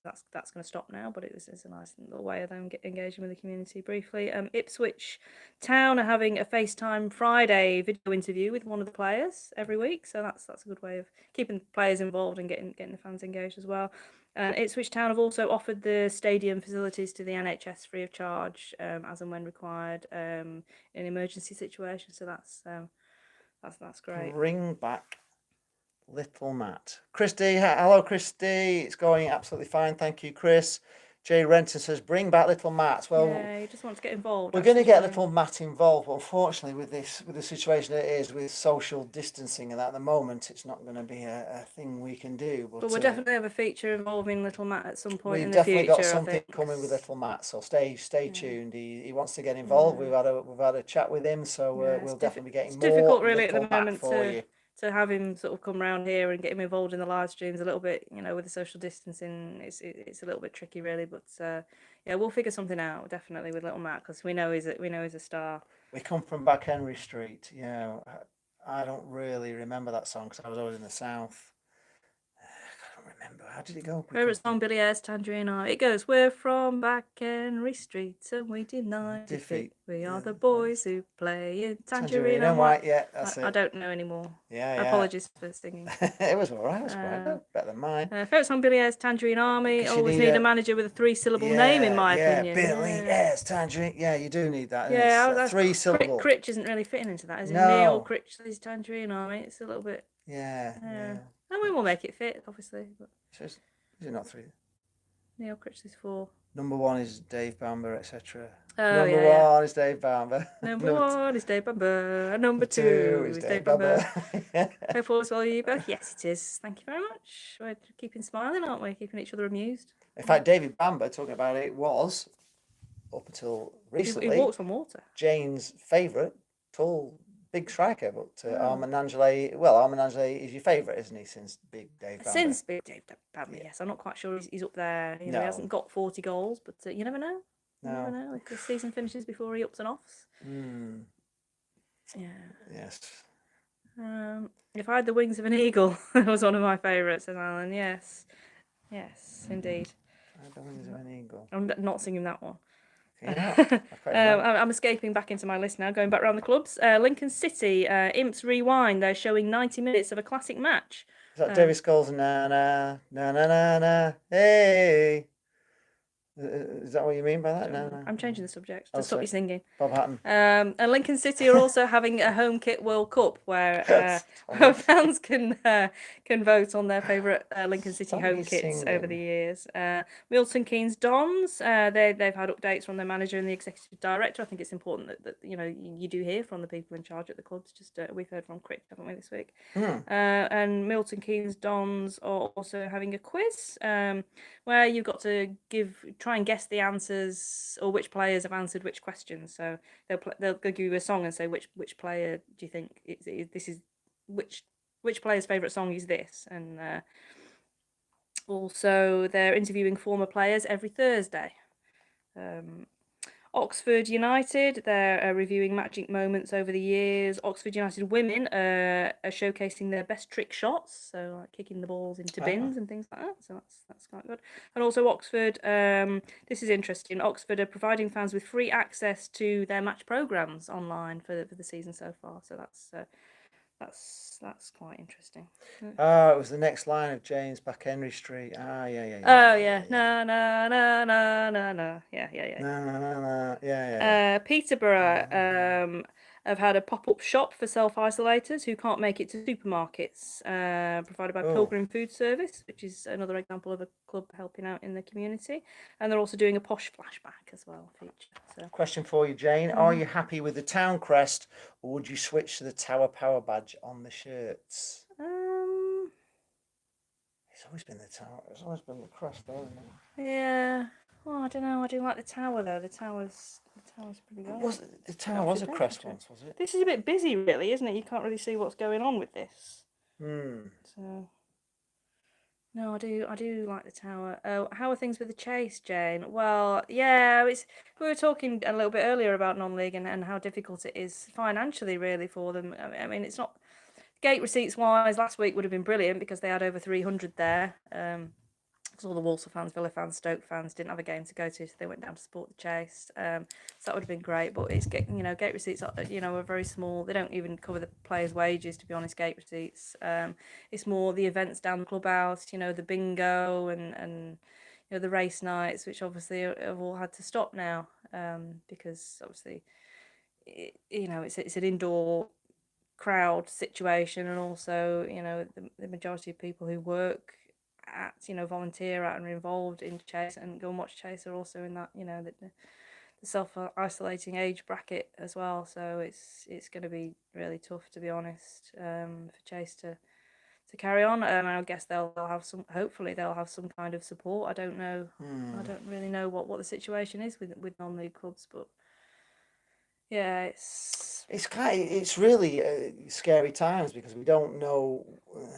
that's going to stop now. But it's a nice little way of them engaging with the community briefly. Ipswich Town are having a FaceTime Friday video interview with one of the players every week, so that's a good way of keeping players involved and getting the fans engaged as well. Ipswich Town have also offered the stadium facilities to the NHS free of charge, as and when required, in emergency situations. So that's great. Bring back little Matt. Christy, hello Christy. It's going absolutely fine. Thank you, Chris. Jay Renton says, bring back little Matt. Well, yeah, you just want to get involved. We're going to get little Matt involved, but unfortunately with the situation it is with social distancing and that at the moment, it's not going to be a thing we can do. But we'll definitely have a feature involving little Matt at some point in the future. We've definitely got something coming with little Matt, so stay tuned. He wants to get involved. We've had a chat with him, so we'll definitely be getting more. It's difficult really at the moment to have him sort of come around here and get him involved in the live streams a little bit, with the social distancing. It's a little bit tricky really, but we'll figure something out definitely with little Matt, because we know he's a star. We come from back Henry Street. I don't really remember that song because I was always in the south. I can't remember. How did it go? Favourite song, Billy Ayres, Tangerine Eye. It goes, we're from back Henry Street and we deny defeat. We are the boys who play in Tangerine and White. Yeah, that's it. I don't know anymore. Yeah. Apologies for singing. It was all right. It was quite good. Better than mine. Favourite song, Billy Ayres, Tangerine Army. Always need a manager with a 3-syllable name, in my opinion. Billy Ayres, Tangerine. Yeah, you do need that. Yeah, that's 3-syllable. Critch isn't really fitting into that, is it? No. Neil Critchley's Tangerine Army. It's a little bit. Yeah. And we will make it fit, obviously. But... Is it not 3? Neil Critchley's 4. Number 1 is Dave Bamber, etc. Number 1 is Dave Bamber. Number 1 is Dave Bamber. Number 2 is Dave Bamber. Hope all's well with you both. Yes, it is. Thank you very much. We're keeping smiling, aren't we? Keeping each other amused. In fact, David Bamber, talking about it, was, up until recently, he walks on water. Jane's favourite, tall, big striker. But Armand Angeli is your favourite, isn't he, since Big Dave Bamber? Since Big Dave Bamber, yes. I'm not quite sure he's up there. He hasn't got 40 goals, but you never know. You never know if the season finishes before he ups and offs. Yeah. Yes. If I had the wings of an eagle, that was one of my favourites, and Alan. Yes, indeed. I had the wings of an eagle. I'm not singing that one. Yeah, I'm escaping back into my list now, going back around the clubs. Lincoln City, Imps Rewind, they're showing 90 minutes of a classic match. Is that David Scholes and na na na na na na hey? Is that what you mean by that? No. I'm changing the subject to stop you singing. Bob Hatton. And Lincoln City are also having a home kit World Cup where fans can vote on their favourite Lincoln City home kits over the years. Milton Keynes Dons, they've had updates from their manager and the executive director. I think it's important that you do hear from the people in charge at the clubs. Just we've heard from Crick, haven't we, this week? And Milton Keynes Dons are also having a quiz where you've got to try and guess the answers or which players have answered which questions. So they'll give you a song and say which player do you think this is, which player's favourite song is this, and also they're interviewing former players every Thursday. Oxford United, they're reviewing magic moments over the years. Oxford United women are showcasing their best trick shots, so like kicking the balls into bins and things like that. So that's quite good. And also Oxford, this is interesting. Oxford are providing fans with free access to their match programs online for the season so far. So that's quite interesting. It was the next line of James Back Henry Street. Oh yeah, no, no, no, no, no, no, yeah. Yeah. Peterborough have had a pop-up shop for self-isolators who can't make it to supermarkets, provided by Pilgrim Food Service, which is another example of a club helping out in the community. And they're also doing a posh flashback as well feature. So. Question for you, Jane. Are you happy with the town crest, or would you switch to the Tower Power badge on the shirts? It's always been the tower. It's always been the crest, though, isn't it? Yeah. Well, I don't know. I do like the tower though. The tower's pretty good. The tower was a crest once, was it? This is a bit busy, really, isn't it? You can't really see what's going on with this. So. No, I do like the tower. How are things with the Chase, Jane? Well, yeah, we were talking a little bit earlier about non-league and how difficult it is financially, really, for them. I mean, it's not gate receipts wise. Last week would have been brilliant because they had over 300 there. Because all the Walsall fans, Villa fans, Stoke fans didn't have a game to go to, so they went down to support the Chase. So that would have been great. But it's gate receipts are very small. They don't even cover the players' wages, to be honest. Gate receipts. It's more the events down the clubhouse. The bingo and the race nights, which obviously have all had to stop now because obviously it's an indoor crowd situation, and also the majority of people who work at volunteer at and are involved in Chase and go and watch Chase are also in that the self-isolating age bracket as well. So it's going to be really tough, to be honest, for Chase to carry on. I guess they'll have hopefully they'll have some kind of support. I don't know. I don't really know what the situation is with non-league clubs, but yeah, it's really scary times because we don't know.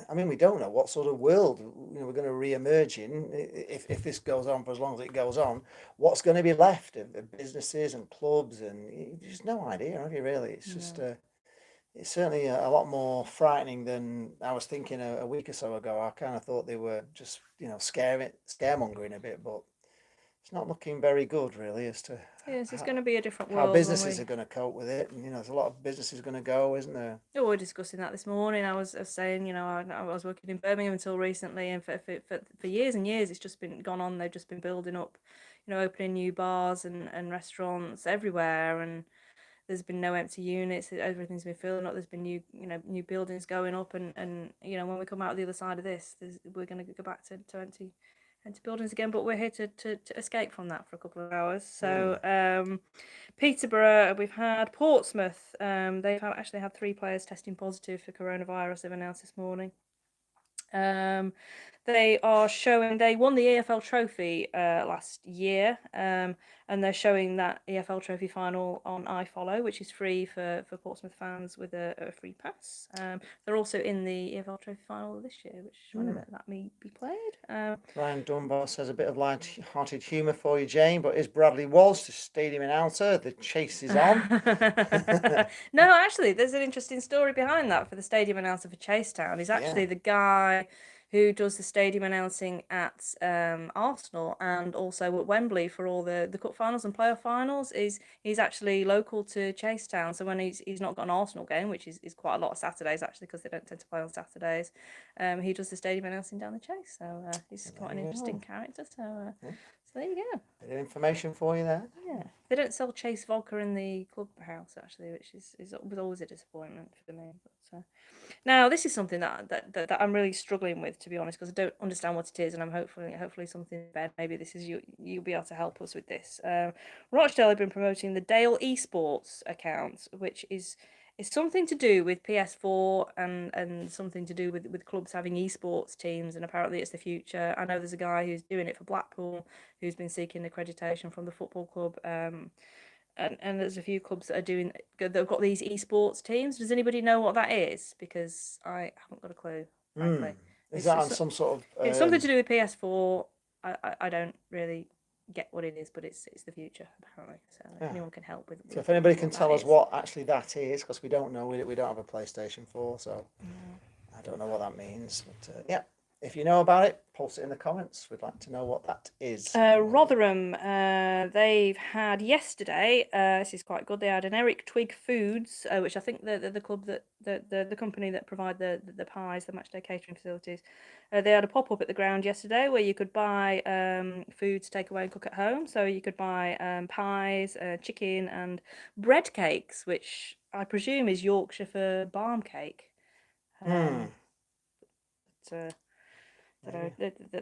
I mean, we don't know what sort of world we're going to re-emerge in if this goes on for as long as it goes on. What's going to be left of businesses and clubs, and you just no idea, have you? Really, it's just it's certainly a lot more frightening than I was thinking a week or so ago. I kind of thought they were just scaremongering a bit, but it's not looking very good, really, as to it's going to be a different world. how businesses are going to cope with it. And there's a lot of businesses going to go, isn't there? We were discussing that this morning. I was saying, I was working in Birmingham until recently, and for years and years, it's just been gone on. They've just been building up, opening new bars and restaurants everywhere, and there's been no empty units. Everything's been filling up. There's been new buildings going up, and when we come out the other side of this, we're going to go back to empty buildings again. But we're here to escape from that for a couple of hours. So Peterborough, we've had Portsmouth. They've actually had 3 players testing positive for coronavirus. They've announced this morning. They won the EFL trophy last year, and they're showing that EFL trophy final on iFollow, which is free for Portsmouth fans with a free pass. They're also in the EFL trophy final this year, which I know that may be played. Ryan Dunbar says a bit of light-hearted humour for you, Jane, but is Bradley Walsh the stadium announcer? The chase is on. No, actually, there's an interesting story behind that for the stadium announcer for Chasetown. He's actually the guy who does the stadium announcing at Arsenal and also at Wembley for all the cup finals and playoff finals. He's actually local to Chasetown, so when he's not got an Arsenal game, which is quite a lot of Saturdays actually because they don't tend to play on Saturdays, he does the stadium announcing down the Chase. So he's quite an interesting character. So there you go. Bit of information for you there. Yeah, they don't sell Chase vodka in the clubhouse actually, which was always a disappointment for me. But now this is something that I'm really struggling with, to be honest, because I don't understand what it is, and I'm hopefully something better. Maybe this is you'll be able to help us with this. Rochdale have been promoting the Dale Esports account, which is something to do with PS4 and something to do with clubs having esports teams, and apparently it's the future. I know there's a guy who's doing it for Blackpool who's been seeking accreditation from the football club, and there's a few clubs that have got these esports teams. Does anybody know what that is? Because I haven't got a clue, frankly. Is that on some sort of... It's something to do with PS4. I don't really get what it is, but it's the future apparently. So if Yeah. anyone can help with, So if anybody can what tell that us is. what actually that is, because we don't know, we don't have a PlayStation 4, so I don't know what that means. But yeah, if you know about it, post it in the comments. We'd like to know what that is. Rotherham, they've had yesterday. This is quite good. They had an Eric Twig Foods, which I think the club that the company that provide the pies, the matchday catering facilities. They had a pop up at the ground yesterday where you could buy food to take away and cook at home. So you could buy pies, chicken, and bread cakes, which I presume is Yorkshire for barm cake. But,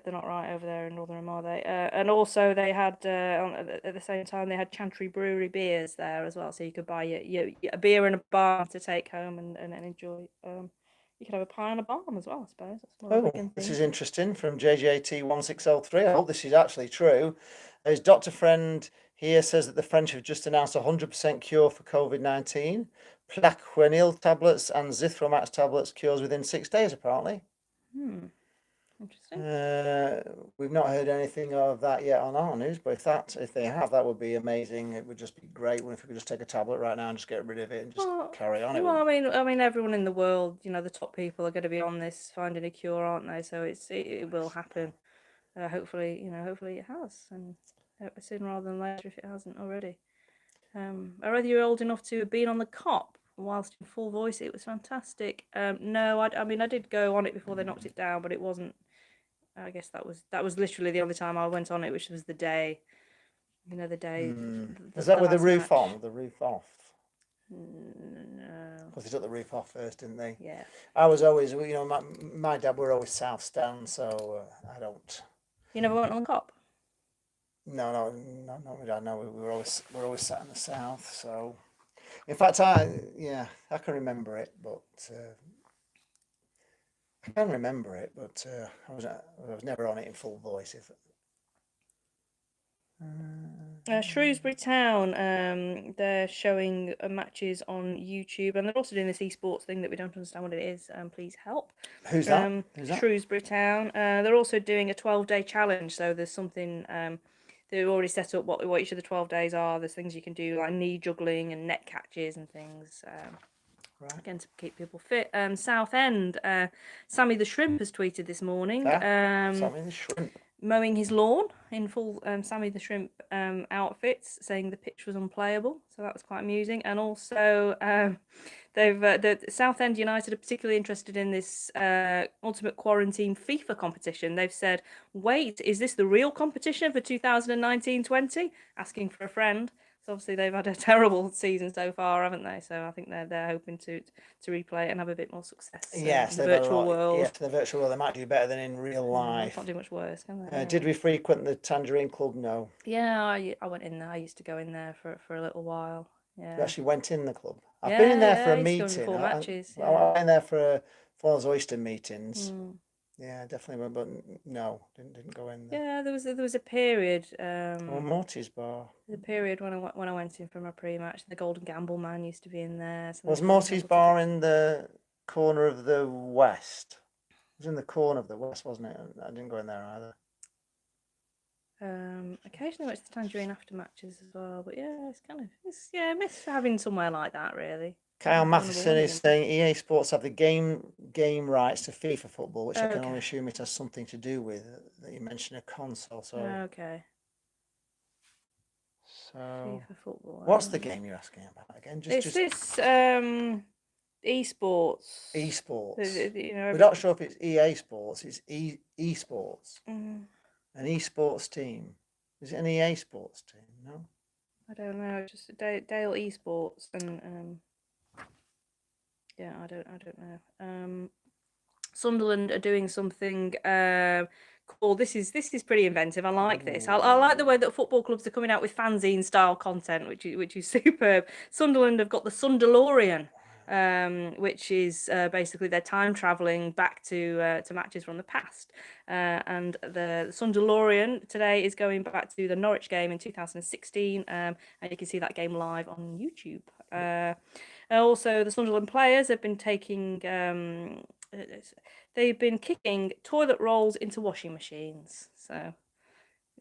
they're not right over there in Rotherham, are they? And also they had at the same time they had Chantry Brewery beers there as well, so you could buy a beer and a barm to take home and enjoy. You could have a pie and a barm as well, I suppose. That's more Oh, weekend this thing. is interesting from JJT1603. I hope this is actually true. As Dr. Friend here says that the French have just announced a 100% cure for COVID-19. Plaquenil tablets and Zithromax tablets cures within 6 days, apparently. Interesting. We've not heard anything of that yet on our news, but if they have, that would be amazing. It would just be great if we could just take a tablet right now and just get rid of it and just carry on. Well, I mean, everyone in the world, the top people are going to be on this finding a cure, aren't they? So it will happen. Hopefully, hopefully it has, and sooner rather than later if it hasn't already. Are you're old enough to have been on the COP whilst in full voice? It was fantastic. No, I mean I did go on it before they knocked it down, but it wasn't. I guess that was literally the only time I went on it, which was the day. The day. Is that with the last roof match. on, the roof off? No. Because they took the roof off first, didn't they? Yeah. I was always, my dad were always South Stand, so I don't. You never went on the COP? No, not my dad. No, we're always sat in the South. So, in fact, I can remember it, but I was never on it in full voice. Shrewsbury Town, they're showing matches on YouTube, and they're also doing this esports thing that we don't understand what it is. Please help. Who's that? Shrewsbury Town. They're also doing a 12-day challenge. So there's something they've already set up what each of the 12 days are. There's things you can do like knee juggling and net catches and things. Right. Again, to keep people fit. Southend, Sammy the Shrimp has tweeted this morning. Sammy the Shrimp. Mowing his lawn in full Sammy the Shrimp outfits, saying the pitch was unplayable. So that was quite amusing. And also, the Southend United are particularly interested in this Ultimate Quarantine FIFA competition. They've said, wait, is this the real competition for 2019-20? Asking for a friend. So obviously they've had a terrible season so far, haven't they? So I think they're hoping to replay it and have a bit more success. Yes, in the virtual world. Yes, the virtual world. They might do better than in real life. Can't do much worse, can they? Did we frequent the Tangerine Club? No. Yeah, I went in there. I used to go in there for a little while. Yeah. You actually went in the club. I've been in there for a meeting. Matches. I went in there for one of those oyster meetings. Yeah, definitely went, but no, didn't go in there. Yeah, there was a period. Morty's bar. The period when I went in for my pre-match, the Golden Gamble man used to be in there. So was Morty's bar in the corner of the west? It was in the corner of the west, wasn't it? I didn't go in there either. Occasionally went to the Tangerine after matches as well, but yeah, I miss having somewhere like that really. Kyle Matheson is saying EA Sports have the game rights to FIFA football, which I can only assume it has something to do with that you mentioned a console. So okay. So FIFA football. What's the game you're asking about again? This esports. Esports. We're not sure if it's EA Sports. It's esports. An esports team. Is it an EA Sports team? No. I don't know. Just Dale Esports and yeah, I don't know. Sunderland are doing something cool. This is pretty inventive. I like this. I like the way that football clubs are coming out with fanzine style content, which is superb. Sunderland have got the Sundalorian, which is basically their time traveling back to matches from the past. And the Sundalorian today is going back to the Norwich game in 2016, and you can see that game live on YouTube. Also, the Sunderland players have been taking. They've been kicking toilet rolls into washing machines. So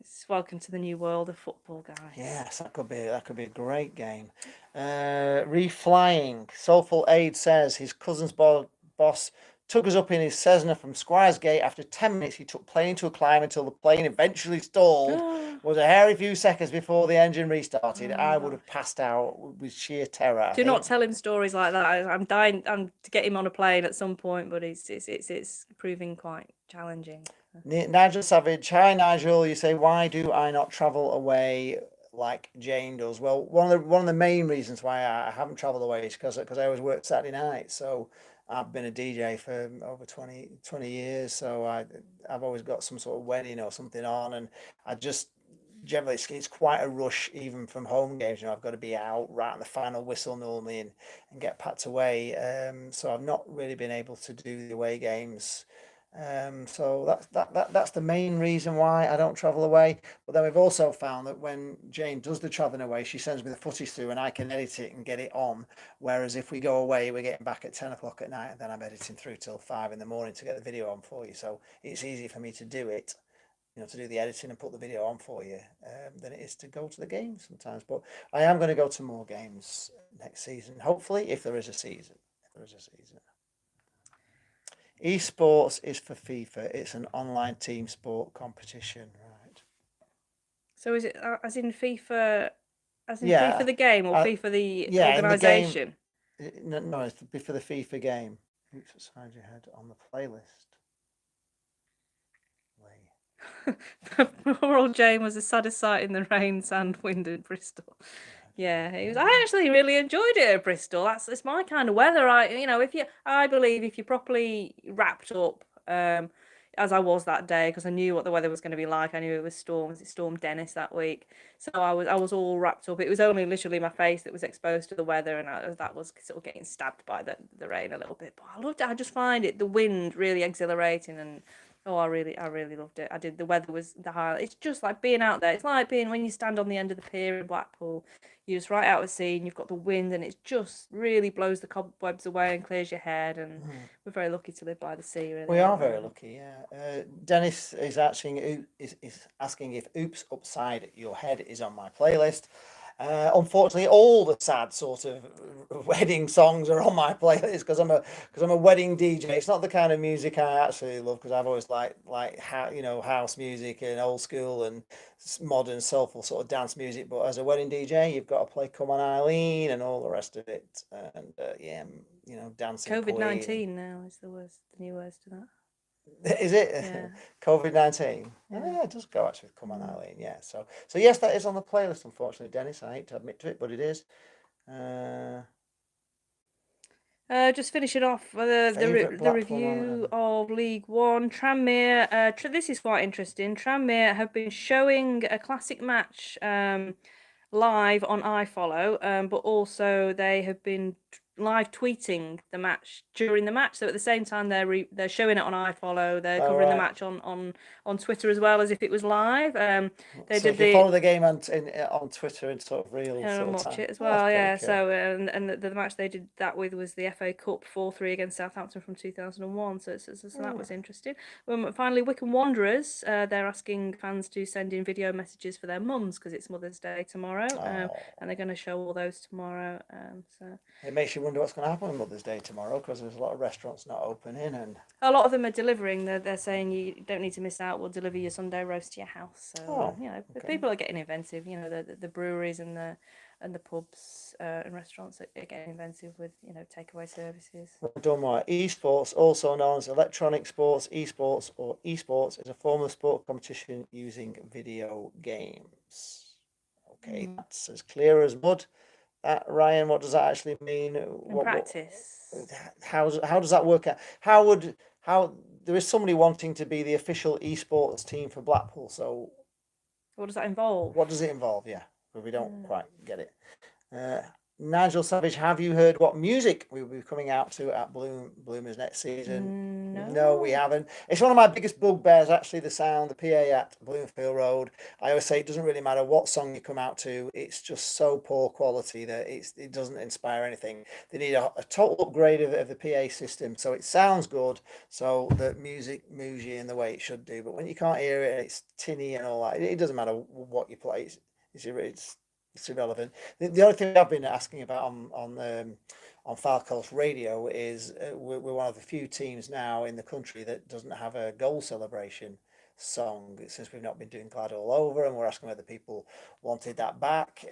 It's welcome to the new world of football, guys. Yes, that could be a great game. Reflying. Soulful Aid says his cousin's boss took us up in his Cessna from Squires Gate. After 10 minutes, he took plane to a climb until the plane eventually stalled. Was a hairy few seconds before the engine restarted. I would have passed out with sheer terror. I Do not think. tell him stories like that. I'm dying to get him on a plane at some point, but it's proving quite challenging. Nigel Savage. Hi, Nigel. You say, why do I not travel away like Jane does? Well, one of the main reasons why I haven't travelled away is because I always work Saturday night. So I've been a DJ for over 20 years. So I've always got some sort of wedding or something on, and I just generally it's quite a rush even from home games. I've got to be out right on the final whistle normally and get packed away. So I've not really been able to do the away games. So that's the main reason why I don't travel away. But then we've also found that when Jane does the traveling away, she sends me the footage through and I can edit it and get it on. Whereas if we go away, we're getting back at 10 o'clock at night and then I'm editing through till 5 in the morning to get the video on for you. So it's easy for me to do it, to do the editing and put the video on for you, than it is to go to the game sometimes. But I am going to go to more games next season, hopefully, if there is a season. Esports is for FIFA. It's an online team sport competition, right? So is it as in FIFA, Yeah, FIFA the game, or FIFA the in the game. organisation? No, it's for the FIFA game. Oops, beside your head on the playlist. Poor old Jane was the saddest sight in the rain, sand, wind, and Bristol. Yeah, it was. I actually really enjoyed it at Bristol. It's my kind of weather. I believe if you're properly wrapped up, as I was that day, because I knew what the weather was going to be like. I knew it was Storm Dennis that week, so I was all wrapped up. It was only literally my face that was exposed to the weather, and that was sort of getting stabbed by the rain a little bit. But I loved it. I just find the wind really exhilarating, and I really loved it. I did. The weather was the highlight. It's just like being out there. It's like being when you stand on the end of the pier in Blackpool. You're just right out at sea and you've got the wind and it just really blows the cobwebs away and clears your head. And we're very lucky to live by the sea, really. We are very lucky, yeah. Dennis is asking if Oops Upside Your Head is on my playlist. Unfortunately, all the sad sort of wedding songs are on my playlist because I'm a wedding DJ. It's not the kind of music I actually love because I've always liked house music and old school and modern soulful sort of dance music. But as a wedding DJ, you've got to play "Come On Eileen" and all the rest of it. And dancing. COVID-19 now is the new words to that. Is it? Yeah. COVID-19? Yeah, it does go actually with Come On Eileen, yeah. So yes, that is on the playlist, unfortunately, Dennis. I hate to admit to it, but it is. Just finishing off the review of League One. Tranmere, this is quite interesting. Tranmere have been showing a classic match live on iFollow, but also they have been live tweeting the match during the match. So at the same time, they're showing it on iFollow. They're covering the match on Twitter as well as if it was live. They follow the game on Twitter and sort of real and sort of watch time. it as well. Yeah. Cool. So and the match they did that with was the FA Cup 4-3 against Southampton from 2001. So that was interesting. Finally, Wycombe Wanderers. They're asking fans to send in video messages for their mums because it's Mother's Day tomorrow, and they're going to show all those tomorrow. So it makes you wonder what's going to happen on Mother's Day tomorrow because there's a lot of restaurants not opening and a lot of them are delivering. They're saying you don't need to miss out. We'll deliver your Sunday roast to your house. So people are getting inventive. The breweries and the pubs and restaurants are getting inventive with takeaway services. Done right. Esports, also known as electronic sports, esports or esports, is a form of sport competition using video games. Okay, that's as clear as mud. Ryan, what does that actually mean? Practice. How does that work out? How there is somebody wanting to be the official esports team for Blackpool. So, what does that involve? What does it involve? Yeah, but we don't quite get it. Nigel Savage, have you heard what music we will be coming out to at Bloomers next season? No, we haven't. It's one of my biggest bugbears, actually, the sound, the PA at Bloomfield Road. I always say it doesn't really matter what song you come out to. It's just so poor quality that it doesn't inspire anything. They need a total upgrade of the PA system so it sounds good, so the music moves you in the way it should do. But when you can't hear it, it's tinny and all that. It doesn't matter what you play. It's irrelevant. The only thing I've been asking about on Falco's radio is we're one of the few teams now in the country that doesn't have a goal celebration song, since we've not been doing Glad All Over, and we're asking whether people wanted that back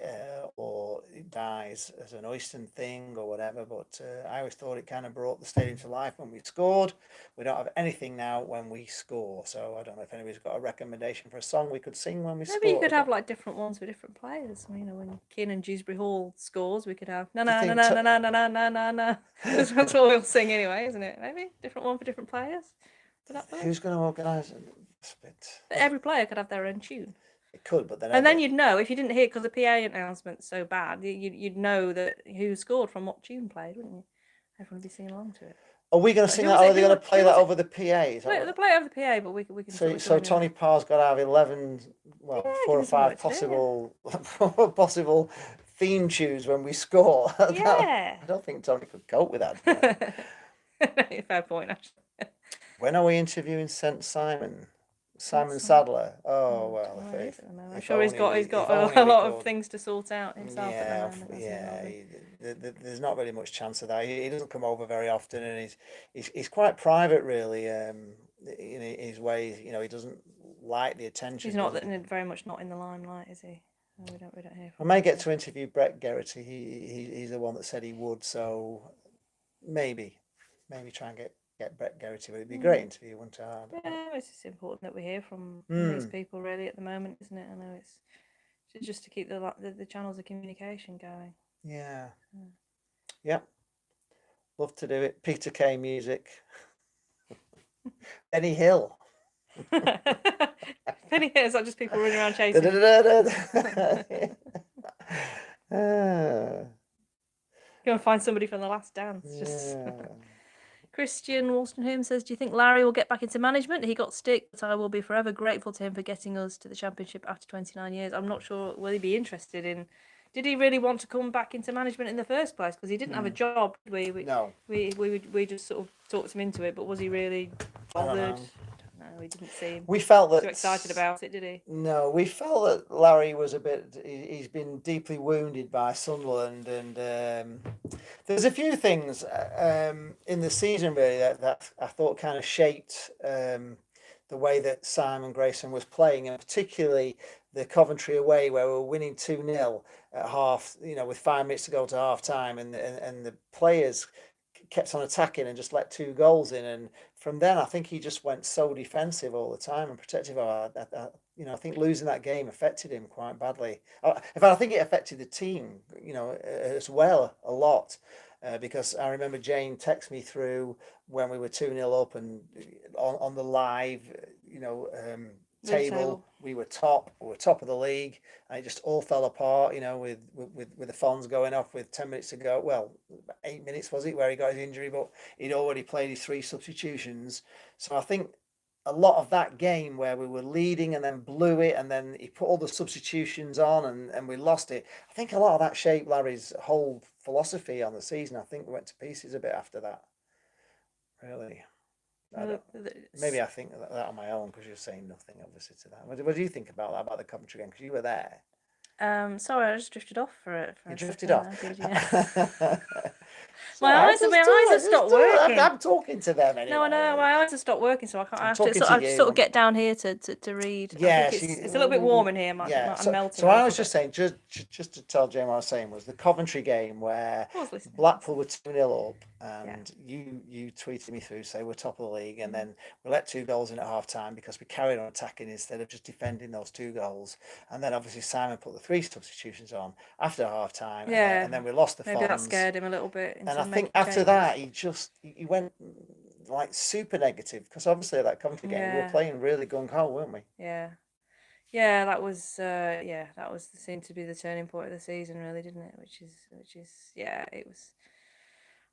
or it dies as an Oyston thing or whatever. But I always thought it kind of brought the stadium to life when we scored. We don't have anything now when we score, so I don't know if anybody's got a recommendation for a song we could sing when we score. Maybe you could have like different ones for different players. I mean, when Keenan Dewsbury Hall scores, we could have no. That's what we'll sing anyway, isn't it? Maybe different one for different players. Who's going to organise it? But every player could have their own tune. It could, but then you'd know if you didn't hear, because the PA announcement's so bad. You'd know that who scored from what tune played, wouldn't you? Everyone would be singing along to it. Are we going to sing that, or are they going to play that over the PA? They play it over the PA, but we can. So Tony Parr's got to have 11, 4 or 5 possible theme tunes when we score. Yeah. I don't think Tony could cope with that. Fair point, actually. When are we interviewing Simon Sadler? Oh well, I'm sure he's got a lot of things to sort out himself. There's not really much chance of that. He doesn't come over very often, and he's quite private, really. In his ways, he doesn't like the attention. He's not very much not in the limelight, is he? We don't hear. I may get to interview Brett Geraghty. He's the one that said he would, so maybe try and get Brett Geraghty. It'd be a great interview, wouldn't it? Yeah, it's just important that we hear from these people, really, at the moment, isn't it? I know it's just to keep the channels of communication going. Yeah. Yep. Love to do it. Peter Kay music. Benny Hill. Benny Hill, is that just people running around chasing? Go and find somebody from The Last Dance. Christian Wolstenholme says, do you think Larry will get back into management? He got stick, but I will be forever grateful to him for getting us to the Championship after 29 years. I'm not sure, will he be interested in... Did he really want to come back into management in the first place? Because he didn't have a job, did we? No. We just sort of talked him into it, but was he really bothered? No, we didn't seem we felt that too excited about it, did he? No, we felt that Larry was a bit... He's been deeply wounded by Sunderland, and there's a few things in the season, really, that I thought kind of shaped the way that Simon Grayson was playing, and particularly the Coventry away, where we were winning 2-0 at half, with 5 minutes to go to half time, and the players kept on attacking and just let 2 goals in. And from then, I think he just went so defensive all the time and protective. I think losing that game affected him quite badly. In fact, I think it affected the team, as well, a lot. Because I remember Jane texted me through when we were 2-0 up, and on the live, table, we were top of the league, and it just all fell apart, with the Fonz going off with 10 minutes to go. Well, 8 minutes was it, where he got his injury, but he'd already played his 3 substitutions. So I think a lot of that game where we were leading and then blew it, and then he put all the substitutions on and we lost it, I think a lot of that shaped Larry's whole philosophy on the season. I think we went to pieces a bit after that, really. Maybe I think that on my own, because you're saying nothing, obviously, to that. What do you think about that, about the Coventry game? Because you were there. Sorry, I just drifted off for it. You drifted off? My eyes have stopped working. I'm talking to them anyway. No, I know. My eyes have stopped working, so I can't. I have to sort of get down here to read. Yeah, it's a little bit warm in here. I'm melting. So I was just saying, just to tell Jane what I was saying, was the Coventry game where Blackpool were 2-0 up, and you tweeted me through, say we're top of the league, and then we let 2 goals in at half time because we carried on attacking instead of just defending those 2 goals. And then obviously Simon put the 3 substitutions on after half time, and then we lost the Maybe that scared him a little bit. And I think after that he went like super negative, because obviously at that Coventry game we were playing really gung-ho, weren't we? Yeah, that was seemed to be the turning point of the season, really, didn't it? Which is it was.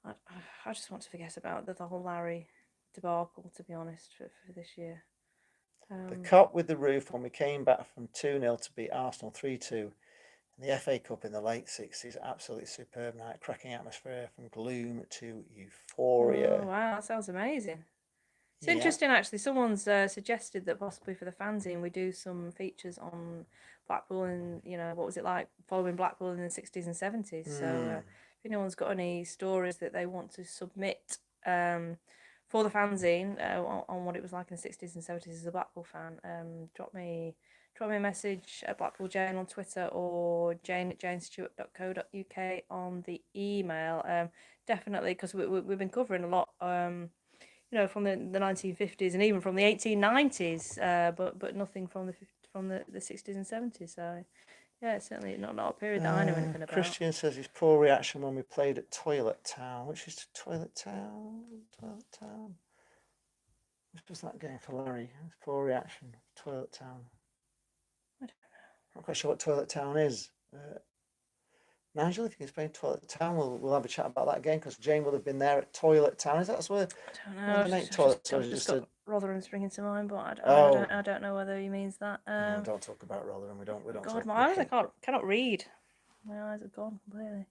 I just want to forget about the whole Larry debacle, to be honest, for this year. The Cop with the Roof, when we came back from 2-0 to beat Arsenal 3-2 in the FA Cup in the late 60s, absolutely superb night, cracking atmosphere from gloom to euphoria. Oh, wow, that sounds amazing. It's Yeah. interesting, actually. Someone's suggested that possibly for the fanzine we do some features on Blackpool and, what was it like following Blackpool in the 60s and 70s. So if anyone's got any stories that they want to submit for the fanzine on what it was like in the 60s and 70s as a Blackpool fan, drop me a message at Blackpool Jane on Twitter or jane@janestewart.co.uk on the email. Definitely, because we've been covering a lot from the 1950s and even from the 1890s, but nothing from the 60s and 70s. So yeah, it's certainly not a period that I know anything about. Christian says his poor reaction when we played at Toilet Town. Which is Toilet Town? Which was that game for Larry? His poor reaction. Toilet Town. I don't know. I'm not quite sure what Toilet Town is. Nigel, if you can explain Toilet Town, we'll have a chat about that again, because Jane will have been there at Toilet Town. Is that where? I don't know. I've just got Rotherham springing to mind, but I don't know whether he means that. No, don't talk about Rotherham. We don't. God, my eyes! I cannot read. My eyes are gone completely.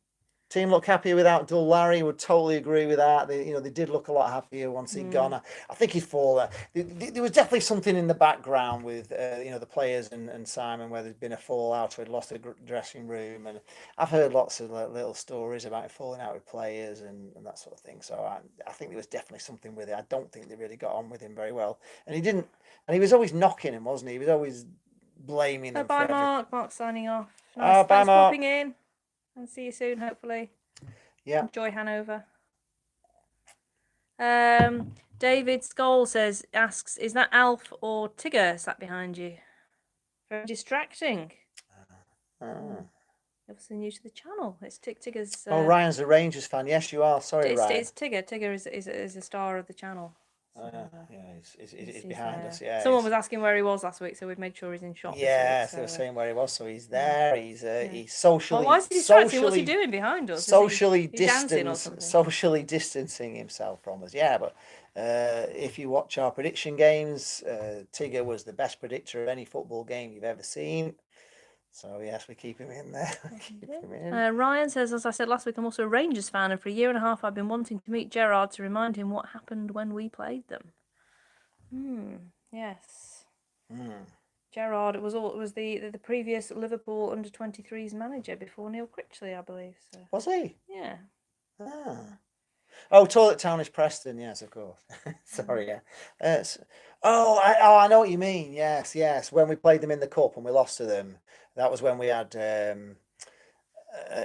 Team look happier without Dull Larry. Would totally agree with that. They did look a lot happier once he'd gone. I think he'd fall. There was definitely something in the background with the players and Simon, where there's been a fallout or he'd lost the dressing room, and I've heard lots of little stories about him falling out with players and that sort of thing. So I think there was definitely something with it. I don't think they really got on with him very well, and he didn't. And he was always knocking him, wasn't he? He was always blaming them. Bye, Mark. Mark's signing off. Nice, bye, thanks Mark. for popping in. And see you soon, hopefully. Yeah. Enjoy Hanover. David Skoll asks, is that Alf or Tigger sat behind you? Very distracting. Obviously new to the channel. It's Tigger's. Ryan's a Rangers fan. Yes, you are. Sorry, Ryan. It's Tigger. Tigger is a star of the channel. So, he's behind us. Yeah. Someone was asking where he was last week, so we've made sure he's in shot. Yeah, they were saying where he was, so he's there. He's socially. Well, why is he distracting? What's he doing behind us? Socially distancing himself from us. Yeah, but if you watch our prediction games, Tigger was the best predictor of any football game you've ever seen. So yes, we keep him in there. Ryan says, as I said last week, I'm also a Rangers fan, and for a year and a half I've been wanting to meet Gerrard to remind him what happened when we played them. Yes. Gerrard, it was the previous Liverpool under-23s manager before Neil Critchley, I believe. So. Was he? Yeah. Oh, Toilet Town is Preston. Yes, of course. Sorry, yeah. I know what you mean. Yes. When we played them in the cup and we lost to them, that was when we had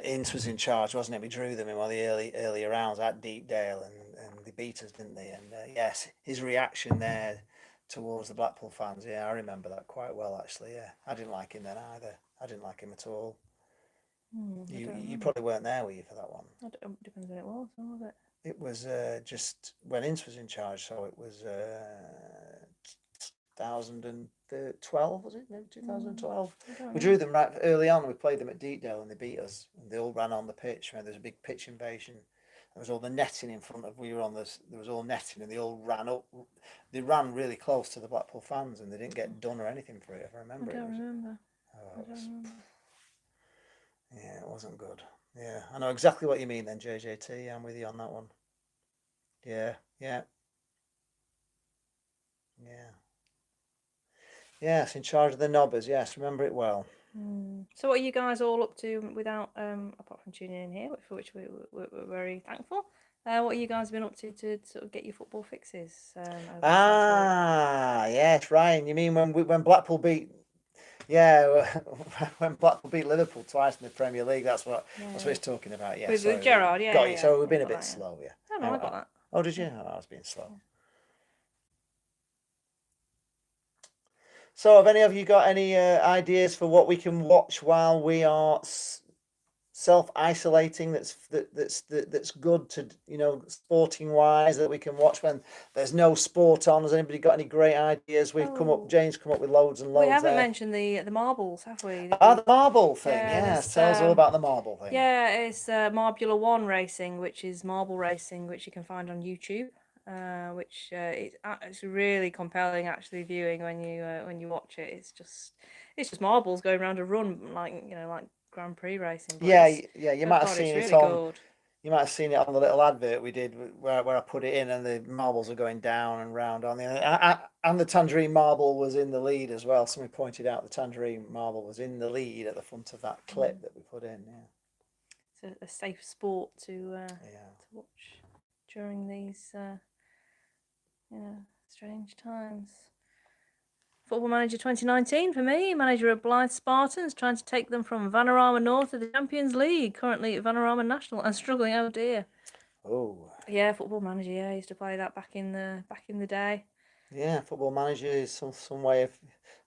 Ince was in charge, wasn't it? We drew them in one of the earlier rounds at Deepdale, and they beat us, didn't they? And yes, his reaction there towards the Blackpool fans. Yeah, I remember that quite well, actually. Yeah, I didn't like him then either. I didn't like him at all. You probably weren't there, were you, for that one? Depends when it was, was it? It was just when Ince was in charge, so it was 2012, was it? Maybe 2012. We drew them right early on. We played them at Deepdale and they beat us. And they all ran on the pitch. There was a big pitch invasion. There was all the netting in front of. There was all netting, and they all ran up. They ran really close to the Blackpool fans, and they didn't get done or anything for it. If I remember. I don't remember. Yeah, it wasn't good. Yeah, I know exactly what you mean then, JJT. I'm with you on that one. Yeah. Yes, in charge of the Nobbers. Yes, remember it well. So what are you guys all up to without, apart from tuning in here, for which we're very thankful? What have you guys been up to sort of get your football fixes? Yes, Ryan. You mean when Blackpool beat? Yeah, when Blackpool beat Liverpool twice in the Premier League, that's what he's talking about. Yeah, with Gerrard, yeah. Got you. Yeah, so we've been a bit slow, yeah. No, I got that. Oh, did you? Oh, I was being slow. Yeah. So, have any of you got any ideas for what we can watch while we are self-isolating? That's good to sporting wise, that we can watch when there's no sport on. Has anybody got any great ideas? Jane's come up with loads and loads. We haven't mentioned the marbles, have we? The marble thing. Yes, tell us all about the marble thing. Yeah, it's Marbula One racing, which is marble racing, which you can find on YouTube. which it's really compelling actually viewing when you watch it. It's just marbles going around a run like like Grand Prix racing. But Yeah, it's, yeah, you oh might have God, it's seen it really on. good. You might have seen it on the little advert we did where I put it in, and the marbles are going down and round on the and the tangerine marble was in the lead as well. Somebody pointed out the tangerine marble was in the lead at the front of that clip that we put in. Yeah, It's a safe sport to yeah. watch during these strange times. Football Manager 2019 for me. Manager of Blythe Spartans, trying to take them from Vanarama North to the Champions League. Currently at Vanarama National and struggling. Oh dear. Oh, Yeah, Football Manager. Yeah, I used to play that back in the day. yeah. Football Manager is some way of.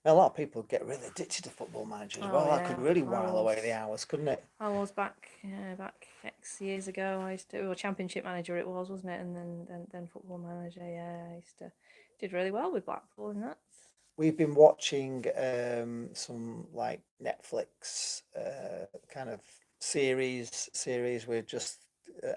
A lot of people get really addicted to Football Manager as well. Oh That could yeah, really I while away the was. hours, couldn't it? I was back X years ago. I used to, well, Championship Manager it was, wasn't it? And then Football Manager. Yeah, I used to did really well with Blackpool in that. We've been watching some like Netflix kind of series. We're just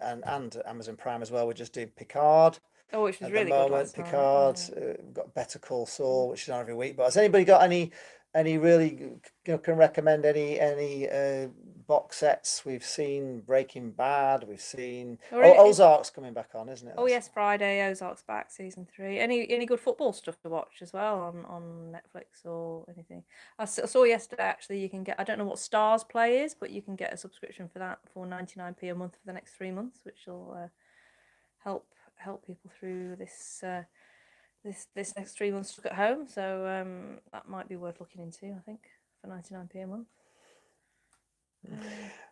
and Amazon Prime as well. We're just doing Picard Oh, which was at the really good moment. last night. Picard, Yeah. we've got Better Call Saul, which is on every week. But has anybody got any really can recommend any box sets? We've seen Breaking Bad. We've seen Ozark's coming back on, isn't it? Oh yes, Friday, Ozark's back, season 3. Any good football stuff to watch as well on Netflix or anything? I saw yesterday actually you can get, I don't know what Stars Play is, but you can get a subscription for that for 99p a month for the next 3 months, which will help people through this next 3 months stuck at home. So that might be worth looking into, I think, for 99p a month.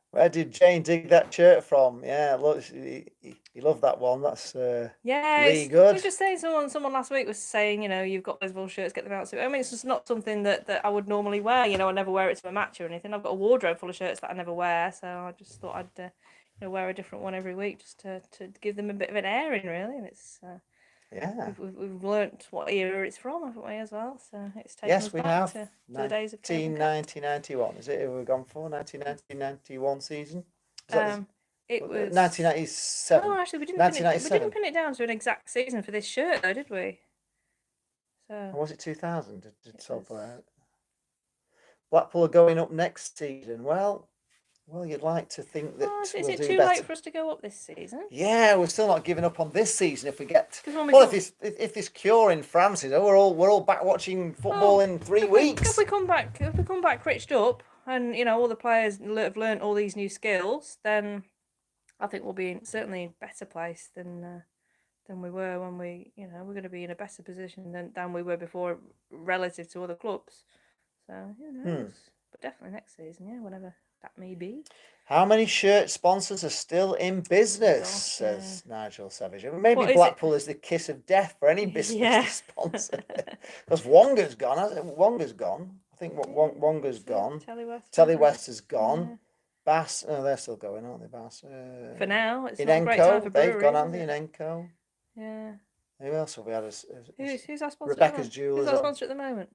Where did Jane dig that shirt from? Yeah, look, he loved that one. That's Yeah, really I good. was just saying, someone last week was saying, you've got those wool shirts, get them out. So I mean, it's just not something that I would normally wear. I never wear it to a match or anything. I've got a wardrobe full of shirts that I never wear, so I just thought I'd wear a different one every week just to give them a bit of an airing, really. And it's Yeah. we've learnt what era it's from, haven't we, as well? So it's taken Yes, us we back have. to the days of cable and 1991. Is it who we've gone for? 1991 season? it was 1997. Oh, actually, we didn't 1997. pin it down to an exact season for this shirt, though, did we? Or So was it 2000? Did it Sol was. put out? Blackpool are going up next season. Well, you'd like to think that Is we'll it do too better. late for us to go up this season? Yeah, we're still not giving up on this season. If we get When we well, come, if this cure in France is, we're all back watching football in 3 weeks. If we come back riched up, and all the players have learnt all these new skills, then I think we'll be in certainly in a better place than we were when we're going to be in a better position than we were before relative to other clubs. So who knows? But definitely next season, yeah, whenever that may be. How many shirt sponsors are still in business? Gosh, says Nigel Savage. Maybe What is Blackpool is the kiss of death for any business to sponsor. Because Wonga's gone, hasn't it? Wonga's gone. I think Wonga's gone. Telly West has gone. Bass, they're still going, aren't they, Bass? For now, it's in not a great time for breweries, they've gone, haven't they, in Enco? Yeah. Who else have we had? Who's our sponsor? Rebecca's Jewelers. Who's our sponsor at the moment?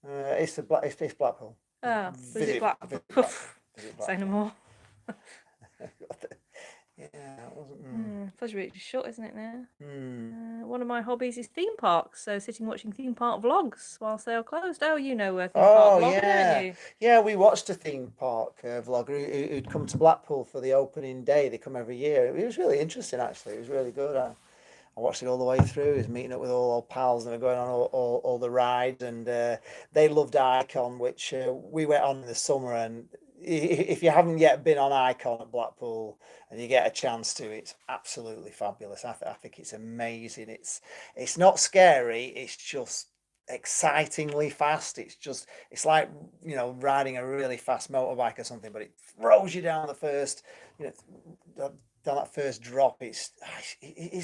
It's Blackpool. Visit Blackpool. Say no more. Yeah, it wasn't. Pleasure it's shut, isn't it now? One of my hobbies is theme parks, so sitting watching theme park vlogs whilst they are closed. Oh, theme park vlogging, don't you? Yeah, we watched a theme park vlogger who'd come to Blackpool for the opening day. They come every year. It was really interesting, actually. It was really good. I watched it all the way through. He was meeting up with all our pals and they were going on all the rides, and they loved Icon, which we went on in the summer. And if you haven't yet been on Icon at Blackpool and you get a chance to, it's absolutely fabulous. I think it's amazing. It's not scary. It's just excitingly fast. It's like riding a really fast motorbike or something, but it throws you down the first down that first drop. It's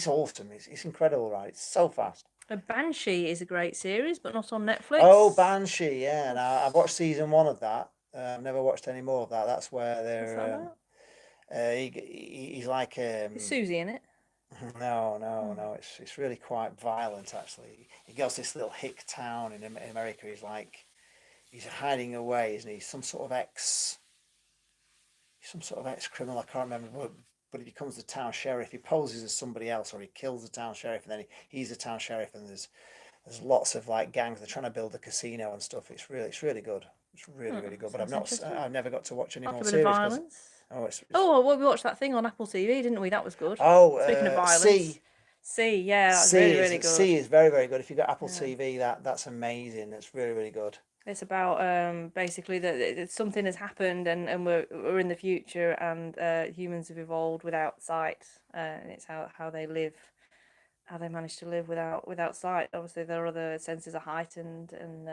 awesome. It's incredible, right? It's so fast. Banshee is a great series, but not on Netflix. Oh, Banshee, yeah. And I've watched season 1 of that. I've never watched any more of that. That's where they're. He's like. Is Susie in it? No. It's really quite violent, actually. He goes to this little hick town in America. He's hiding away, isn't he? Some sort of ex criminal. I can't remember. but he becomes the town sheriff. He poses as somebody else, or he kills the town sheriff, and then he's the town sheriff. And there's lots of like gangs. They're trying to build a casino and stuff. It's really good. It's really good. But I've never got to watch any Like more a bit of series. violence. It's Oh, well, we watched that thing on Apple TV, didn't we? That was good. oh, Speaking of violence, yeah, that was really good. C is very good. If you've got Apple TV, that's amazing. It's really good. It's about basically that something has happened and we're in the future, and humans have evolved without sight, and it's how they live, how they manage to live without sight. Obviously, their other senses are heightened, and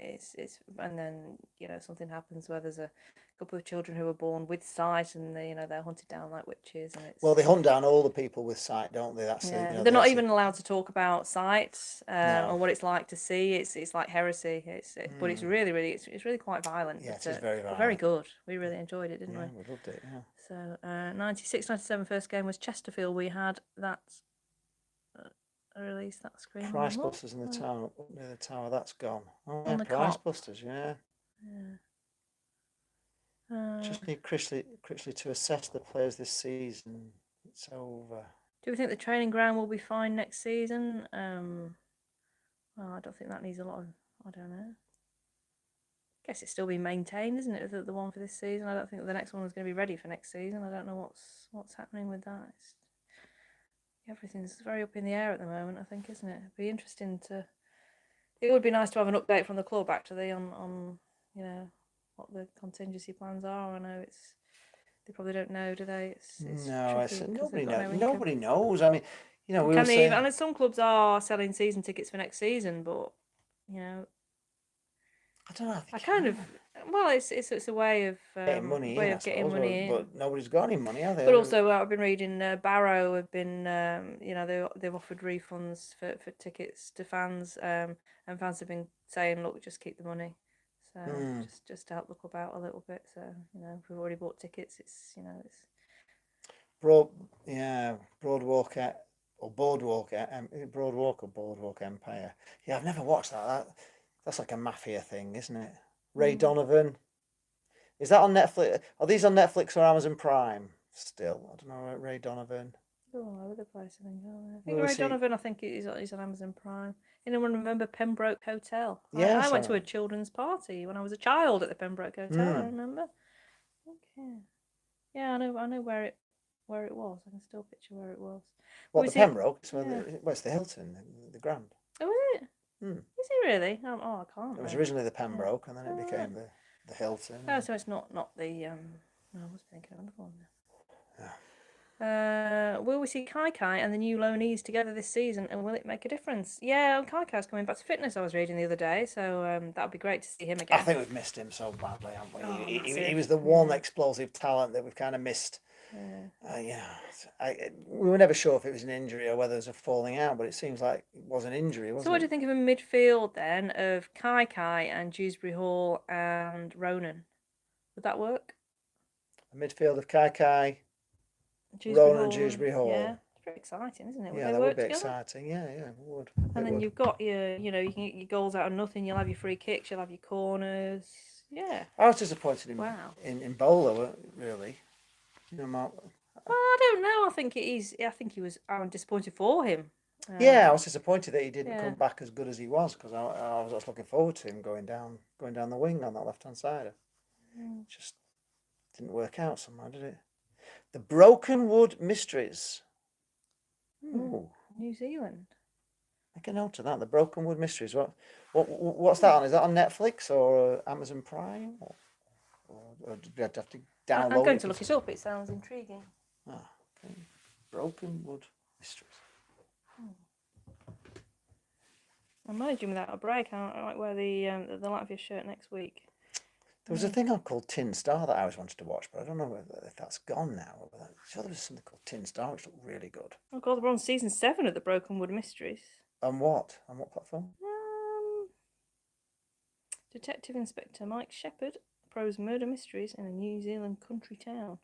it's and then something happens where there's a couple of children who are born with sight, and they're hunted down like witches, and it's they hunt down all the people with sight, don't they? That's they're not even allowed to talk about sight No. and what it's like to see. It's like heresy. But it's really it's really quite violent. Yeah, but, it is very violent. very good. We really enjoyed it, didn't we? We loved it. Yeah. So 96-97 first game was Chesterfield. We had that release that screen. Price Busters in the tower, up near the tower. That's gone. Oh, yeah, the Price cop. Busters. Yeah. Just need Critchley to assess the players this season. It's over. Do we think the training ground will be fine next season? Well, I don't think that needs a lot of. I don't know. Guess it's still being maintained, isn't it? The one for this season. I don't think the next one is going to be ready for next season. I don't know what's happening with that. Everything's very up in the air at the moment, I think, isn't it? It'd be interesting to. It would be nice to have an update from the club actually on what the contingency plans are. I know they probably don't know, do they? Nobody knows. I mean, we were saying. And some clubs are selling season tickets for next season, but I don't know. It's a way of getting money in. But nobody's got any money, have they? But also, I've been reading Barrow have been, they've offered refunds for tickets to fans, and fans have been saying, look, just keep the money. So just to help the club out a little bit. So if we've already bought tickets, it's Boardwalk or Boardwalk Empire. Yeah, I've never watched that. That's like a mafia thing, isn't it? Ray Donovan. Is that on Netflix? Are these on Netflix or Amazon Prime still? I don't know. Ray Donovan. All over the place, I think. Ray Donovan, I think he's on Amazon Prime. Anyone remember Pembroke Hotel? Yes, I went to a children's party when I was a child at the Pembroke Hotel. I remember. Okay. Yeah, I know where it was. I can still picture where it was. What, the Pembroke? It's the Hilton, the Grand. Oh, is it? Is it really? I can't. It was originally the Pembroke, and then it became the Hilton. Oh, so it's not the. I was thinking of another one. Will we see Kai and the new loanees together this season, and will it make a difference? Yeah, Kai's coming back to fitness, I was reading the other day, so that would be great to see him again. I think we've missed him so badly, haven't we? He was the one explosive talent that we've kind of missed. We were never sure if it was an injury or whether it was a falling out, but it seems like it was an injury, wasn't it? So what do you think of a midfield then of Kai and Dewsbury Hall and Ronan? Would that work? A midfield of Kai, Ronan and Dewsbury Hall. Yeah, it's pretty exciting, isn't it? That would be exciting. Yeah, it would. And then you've got you can get your goals out of nothing. You'll have your free kicks. You'll have your corners. Yeah. I was disappointed in Bowler, really. Well, I don't know. I think I'm disappointed for him. I was disappointed that he didn't come back as good as he was, because I was looking forward to him going down the wing on that left hand side. Just didn't work out somehow, did it? The Broken Wood Mysteries. New Zealand. Make a note of that. The Broken Wood Mysteries. What's that on? Is that on Netflix or Amazon Prime? Or do you have to download it? I'm going to look it up. It sounds intriguing. Okay. Broken Wood Mysteries. I'm managing without a break. I might wear the Latvia shirt next week. There was a thing called Tin Star that I always wanted to watch, but I don't know if that's gone now. I'm sure there was something called Tin Star, which looked really good. Oh God, we're on season 7 of the Broken Wood Mysteries. On what? On what platform? Detective Inspector Mike Shepherd probes murder mysteries in a New Zealand country town.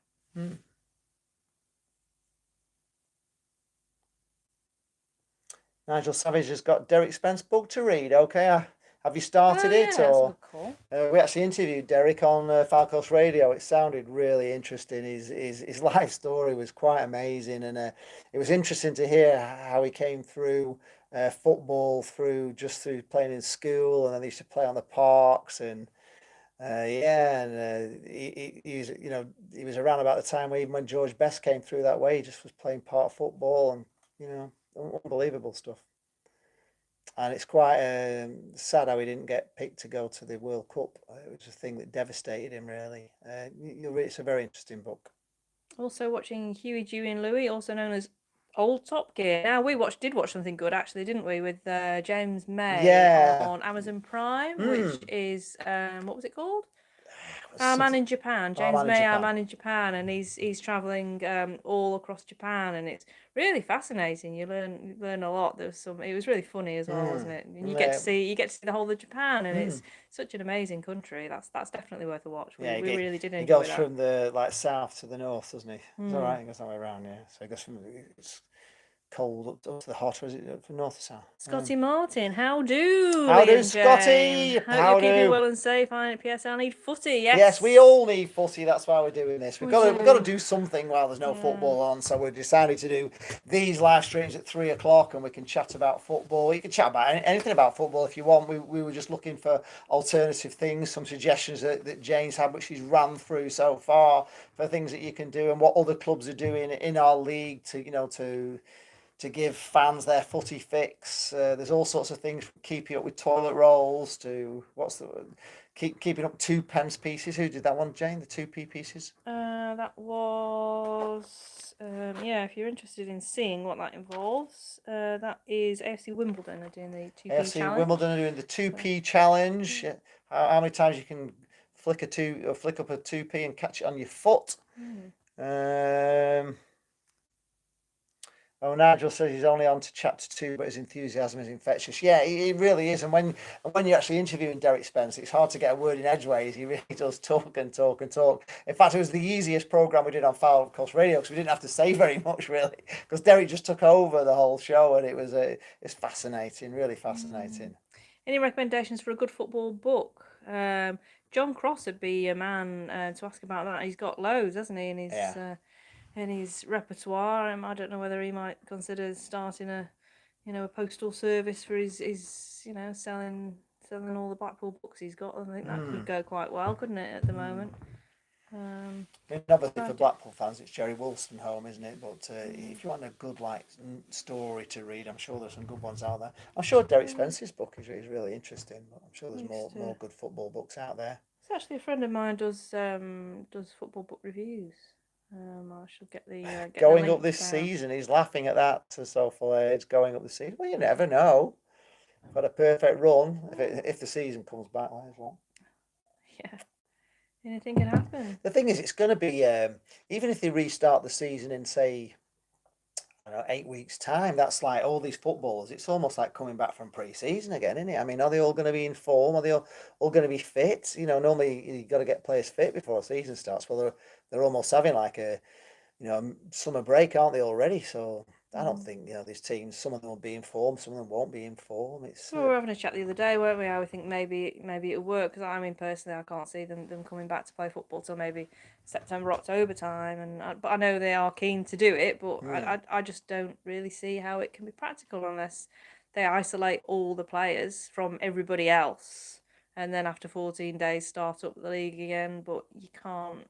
Nigel Savage has got Derek Spence book to read. Okay, Have you started yeah, it, that's a or good call. we actually interviewed Derek on Falcos Radio. It sounded really interesting. His life story was quite amazing, and it was interesting to hear how he came through football through playing in school, and then he used to play on the parks, and yeah, and he's he was around about the time even when George Best came through that way. He just was playing part of football, and unbelievable stuff. And it's quite sad how he didn't get picked to go to the World Cup. It was a thing that devastated him, really. It's a very interesting book. Also watching Huey, Dewey and Louie, also known as Old Top Gear. Now we did watch something good actually, didn't we? With James May Yeah. on Amazon Prime, Mm. which is what was it called? It was Our Man something- in Japan. Our James Man in May, Our Japan. Man in Japan, and he's traveling all across Japan, and it's really fascinating. You learn a lot. It was really funny as well, wasn't it? And you get to see the whole of Japan, and it's such an amazing country. That's definitely worth a watch. We really did He enjoy goes that. from the south to the north, doesn't he? It's all right. He goes that way around, yeah. So he goes from it's cold up to the hot, or is it from north to south? Scotty Martin, how do? How do, Liam Scotty? James? Hope How you're keeping do? well and safe. I at PSL need footy. Yes. Yes, we all need footy. That's why we're doing this. We've We got do. to do something while there's no football on. So we decided to do these live streams at 3 o'clock, and we can chat about football. You can chat about anything about football if you want. We were just looking for alternative things, some suggestions that Jane's had, which she's ran through so far, for things that you can do and what other clubs are doing in our league to give fans their footy fix. There's all sorts of things, from keeping up with toilet rolls to keeping up 2p pieces. Who did that one, Jane? The 2p pieces? That was if you're interested in seeing what that involves, that is AFC Wimbledon are doing the 2p AFC challenge. Wimbledon are doing the 2p challenge. How many times you can flick up a 2p and catch it on your foot? Oh, Nigel says he's only on to chapter 2, but his enthusiasm is infectious. Yeah, he really is. And when you're actually interviewing Derek Spence, it's hard to get a word in edgeways. He really does talk and talk and talk. In fact, it was the easiest program we did on Foul Coast Radio because we didn't have to say very much, really, because Derek just took over the whole show, and it's fascinating, really fascinating. Any recommendations for a good football book? John Cross would be a man to ask about that. He's got loads, hasn't he, in his repertoire. I don't know whether he might consider starting a postal service for his selling all the Blackpool books he's got. I think that could go quite well, couldn't it, at the moment? Obviously for Blackpool fans, it's Jerry Wolstenholme, isn't it? But if you want a good story to read, I'm sure there's some good ones out there. I'm sure Derek Spence's book is really interesting, but I'm sure there's more good football books out there. It's actually a friend of mine does football book reviews. I shall get the going up this season. He's laughing at that. So far, it's going up this season. Well, you never know. Got a perfect run if the season comes back as well. Yeah, anything can happen. The thing is, it's going to be even if they restart the season in say 8 weeks' time. That's like all these footballers. It's almost like coming back from pre-season again, isn't it? I mean, are they all going to be in form? Are they all going to be fit? Normally you got to get players fit before a season starts. Well, they're almost having like a summer break, aren't they already? So I don't think these teams. Some of them will be in form, some of them won't be in form. It's we were having a chat the other day, weren't we? How we think maybe it'll work, because I mean personally I can't see them coming back to play football till maybe September, October time, but I know they are keen to do it, but I just don't really see how it can be practical unless they isolate all the players from everybody else, and then after 14 days start up the league again. But you can't.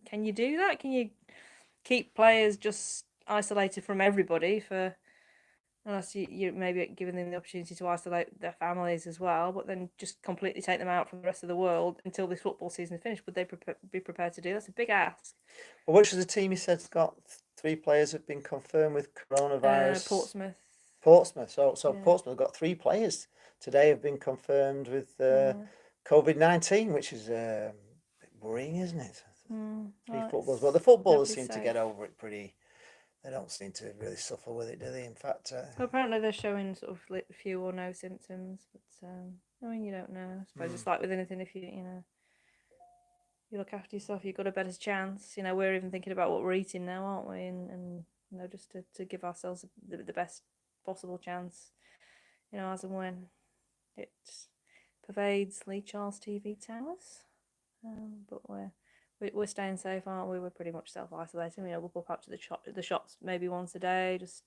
Can you do that? Can you keep players just isolated from everybody unless you maybe giving them the opportunity to isolate their families as well, but then just completely take them out from the rest of the world until this football season is finished? Would they be prepared to do? That's a big ask. Well, which is the team you said's got 3 players have been confirmed with coronavirus? Portsmouth. So yeah. Portsmouth have got 3 players today have been confirmed with COVID-19, which is a bit worrying, isn't it? 3 footballers. Well, the footballers seem to get over it pretty. They don't seem to really suffer with it, do they? In fact, well, apparently they're showing sort of few or no symptoms, but I mean, you don't know. I suppose it's like with anything. If you look after yourself, you've got a better chance. We're even thinking about what we're eating now, aren't we? And just to give ourselves the best possible chance. As and when it of AIDS, Lee Charles TV towers. But we're staying safe, aren't we? We're pretty much self-isolating. We'll pop out to the shops maybe once a day, just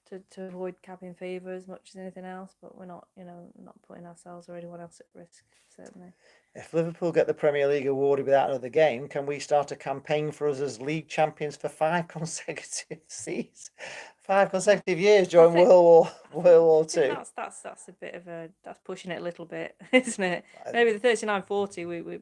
to avoid cabin fever as much as anything else. But we're not, not putting ourselves or anyone else at risk, certainly. If Liverpool get the Premier League awarded without another game, can we start a campaign for us as league champions for 5 consecutive seasons? 5 consecutive years during World War Two. That's a bit of that's pushing it a little bit, isn't it? Maybe the 39-40 we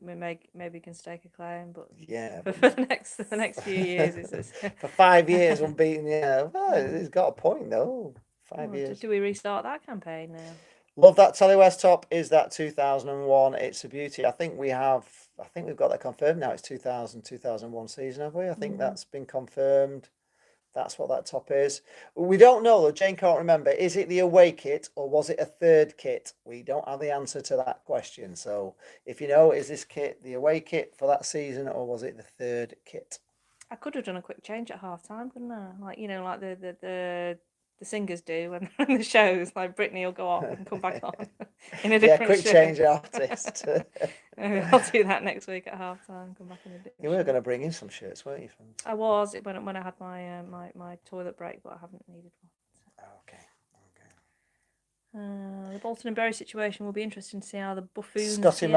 maybe can stake a claim, but yeah, for the next few years, it's for 5 years unbeaten. Yeah, well, it's got a point though. 5 years. Do we restart that campaign now? Love that. Telly West Top is that 2001. It's a beauty. I think we've got that confirmed now. It's 2001 season, have we? I think that's been confirmed. That's what that top is. We don't know though. Jane can't remember. Is it the away kit or was it a third kit? We don't have the answer to that question. So if you know, is this kit the away kit for that season or was it the third kit? I could have done a quick change at half time, couldn't I? Like like the singers do when they're in the shows. Like Britney will go off and come back on in a different quick shirt. change artist. Maybe I'll do that next week at half time. Come back in a different. You were going to bring in some shirts, weren't you? I was when I had my my toilet break, but I haven't needed one. So. Okay. The Bolton and Bury situation will be interesting to see how the buffoons. Scotty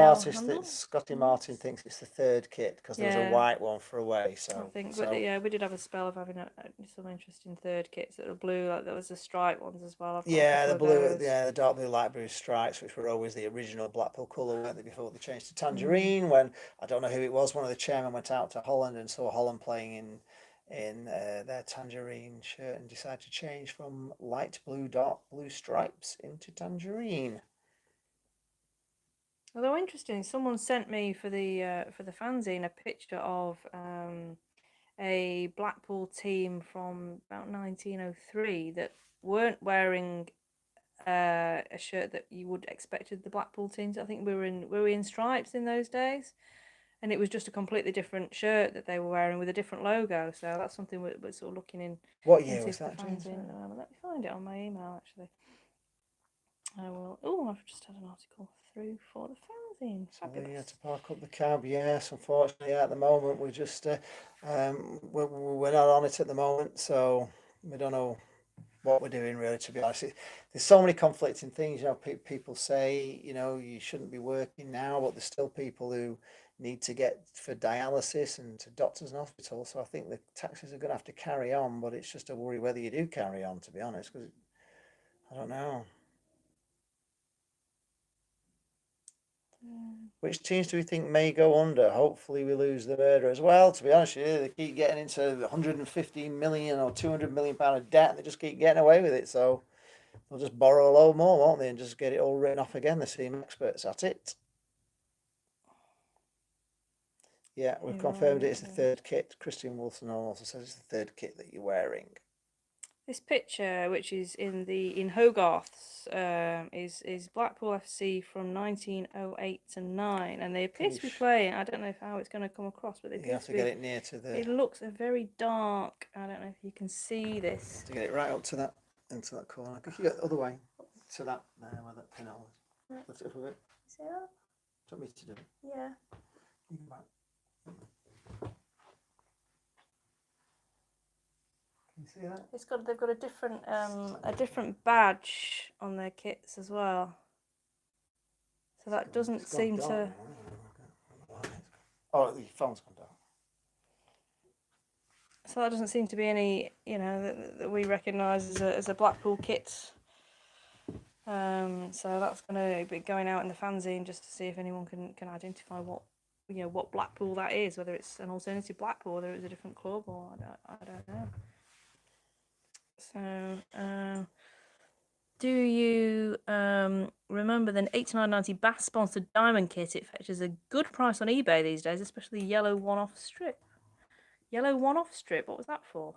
Martin thinks it's the third kit because there was a white one for away. So I think, but we did have a spell of having some interesting third kits that were blue. Like there was the stripe ones as well. The blue, the dark blue, light blue stripes, which were always the original Blackpool colour, weren't they? Before they changed to tangerine. When I don't know who it was, one of the chairmen went out to Holland and saw Holland playing in their tangerine shirt and decided to change from light blue, dark blue stripes into tangerine. Although interesting, someone sent me for the fanzine a picture of a Blackpool team from about 1903 that weren't wearing a shirt that you would expected the Blackpool teams. I think were we in stripes in those days? And it was just a completely different shirt that they were wearing with a different logo. So that's something we're sort of looking in. What year was that, James? Let me find it on my email, actually. I will. Oh, I've just had an article through for the fanzine. Fabulous. Yeah, to park up the cab. Yes, unfortunately, at the moment we're just we're not on it at the moment, so we don't know what we're doing really. To be honest, there's so many conflicting things. People say you shouldn't be working now, but there's still people who need to get for dialysis and to doctors and hospitals. So I think the taxes are going to have to carry on, but it's just a worry whether you do carry on, to be honest, because I don't know. Which teams do we think may go under? Hopefully we lose the murder as well. To be honest with you, they keep getting into 115 million or 200 million pound of debt. They just keep getting away with it. So they'll just borrow a load more, won't they, and just get it all written off again. They seem experts at it. Yeah, we've confirmed it is the third kit. Christian Wilson also says it's the third kit that you're wearing. This picture, which is in Hogarth's, is Blackpool FC from 1908 to 9, and they appear to be playing. I don't know how it's going to come across, but you have to get it near to the. It looks a very dark. I don't know if you can see this. To get it right up to that, into that corner. If you go the other way to that there where that pin hole is. Lift it up a bit. See that? Do you want me to do it? Yeah. You can back. Can you see that? They've got a different badge on their kits as well. So that doesn't seem to. Oh, your phone's gone down. So that doesn't seem to be any, that we recognise as a Blackpool kit. So that's going to be going out in the fanzine just to see if anyone can identify what Blackpool that is, whether it's an alternative Blackpool, whether it's a different club, or I don't know. So, do you remember the 89.90 Bass sponsored diamond kit? It fetches a good price on eBay these days, especially yellow one-off strip. Yellow one-off strip. What was that for?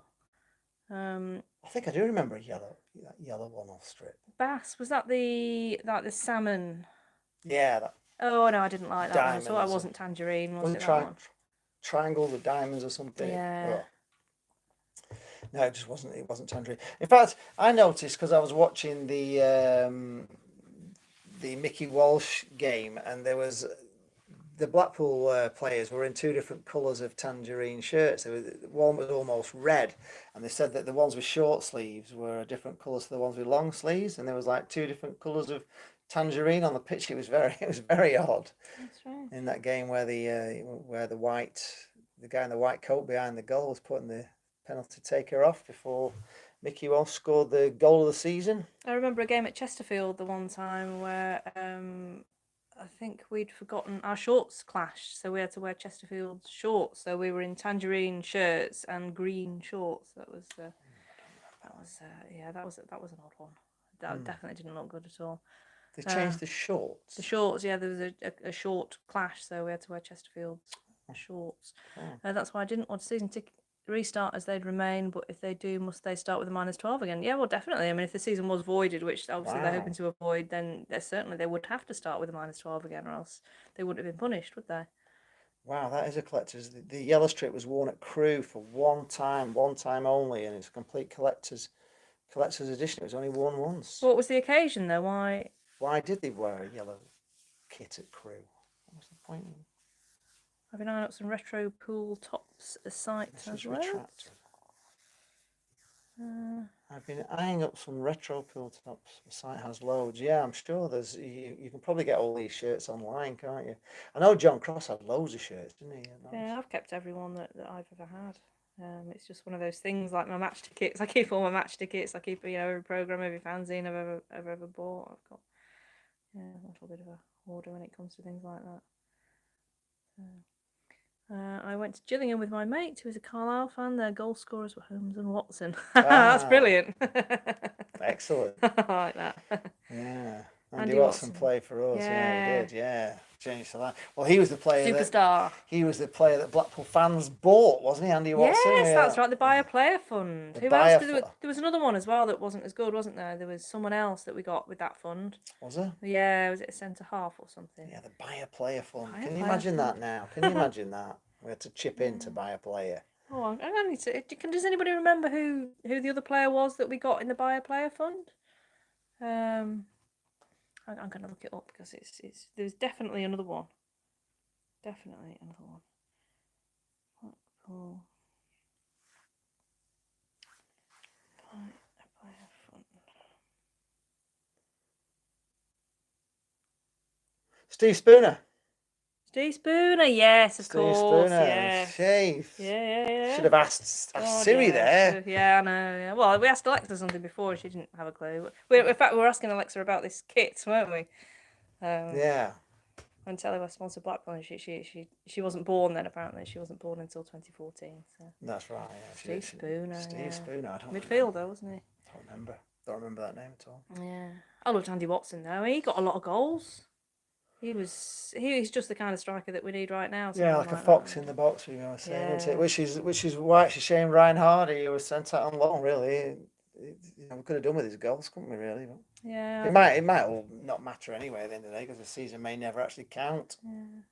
I think I do remember a yellow one-off strip. Bass, was that the salmon? Yeah. That. Oh no, I didn't like that one. So I wasn't tangerine. Was it that one? Triangles of diamonds or something. Yeah. Oh. No, it just wasn't. It wasn't tangerine. In fact, I noticed because I was watching the the Mickey Walsh game, and there was the Blackpool players were in two different colours of tangerine shirts. One was almost red, and they said that the ones with short sleeves were a different colour to the ones with long sleeves, and there was like two different colours of tangerine on the pitch. It was very odd. That's right. In that game where the guy in the white coat behind the goal was putting the penalty taker off before Mickey Walsh scored the goal of the season. I remember a game at Chesterfield the one time where I think we'd forgotten our shorts clashed, so we had to wear Chesterfield shorts. So we were in tangerine shirts and green shorts. That was an odd one. That definitely didn't look good at all. They changed the shorts. The shorts, yeah, there was a short clash, so we had to wear Chesterfield shorts. That's why I didn't want season ticket restart as they'd remain, but if they do, must they start with a -12 again? Yeah, well, definitely. I mean, if the season was voided, which obviously they're hoping to avoid, then they would have to start with a -12 again, or else they wouldn't have been punished, would they? Wow, that is a collector's. The yellow strip was worn at Crewe for one time only, and it's a complete collector's edition. It was only worn once. What was the occasion, though? Why did they wear a yellow kit at Crewe? What was the point? I've been eyeing up some retro pool tops site as well. I've been eyeing up some retro pool tops. The site has loads. Yeah, I'm sure there's. You can probably get all these shirts online, can't you? I know John Cross had loads of shirts, didn't he? Yeah, I've kept every one that I've ever had. It's just one of those things, like my match tickets. I keep all my match tickets. I keep every program, every fanzine I've ever bought. I've got a little bit of a hoarder when it comes to things like that. I went to Gillingham with my mate, who is a Carlisle fan. Their goal scorers were Holmes and Watson. That's brilliant. Excellent. I like that. Yeah. Andy Watson played for us. Yeah, he did. Yeah. Changed to that. Well, he was the player. Superstar. He was the player that Blackpool fans bought, wasn't he, Andy Watson? Yes, that's right. The Buy a Player Fund. Who else? There was another one as well that wasn't as good, wasn't there? There was someone else that we got with that fund. Was there? Yeah, was it a centre half or something? Yeah, the Buy a Player Fund. Can you imagine that now? Can you imagine that? We had to chip in to buy a player. Oh, I need to. Does anybody remember who the other player was that we got in the Buy a Player Fund? I'm going to look it up because there's definitely another one. Definitely another one. Blackpool. Buy a Player Fund. Steve Spooner. Steve Spooner, yes, of course. Spooner. Yes. Shave. Yeah. Should have asked Siri there. Yeah, I know. Yeah. Well, we asked Alexa something before and she didn't have a clue. In fact, we were asking Alexa about this kit, weren't we? Yeah. And telling her sponsor Blackpool, and she wasn't born then. Apparently, she wasn't born until 2014. So. That's right. Yeah. Steve Spooner. Steve Spooner. I don't midfielder, wasn't he? Don't remember that name at all. Yeah, I loved Andy Watson though. He got a lot of goals. He was just the kind of striker that we need right now. Yeah, like a fox in the box, we were saying, isn't it? Which is why it's a shame Ryan Hardy, who was sent out on loan, really. We could have done with his goals, couldn't we, really? But yeah. It might all not matter anyway at the end of the day, because the season may never actually count. Yeah.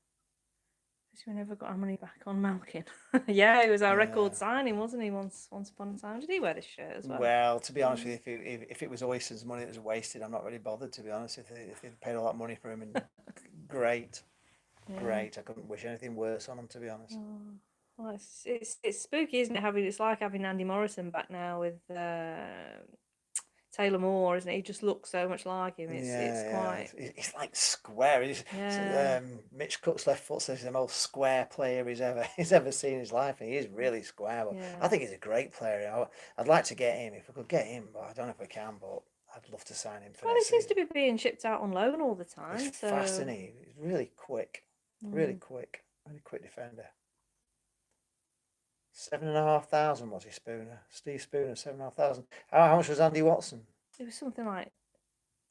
We never got our money back on Malkin. Yeah, he was our record signing, wasn't he? Once upon a time, did he wear this shirt as well? Well, to be honest with you, if it was Oyston's money that was wasted, I'm not really bothered. To be honest, if they paid all that money for him, and great. I couldn't wish anything worse on him, to be honest. Oh. Well, it's spooky, isn't it? It's like having Andy Morrison back now with Taylor Moore, isn't it? He just looks so much like him. It's quite. He's like square. Mitch Cook's left foot says he's the most square player he's ever seen in his life, and he is really square. But I think he's a great player. I'd like to get him if we could get him, but I don't know if we can. But I'd love to sign him for. Well, he seems to be being shipped out on loan all the time. He's fast, isn't he? He's really quick, really quick defender. 7,500 was he, Spooner? Steve Spooner, 7,500. How much was Andy Watson? It was something like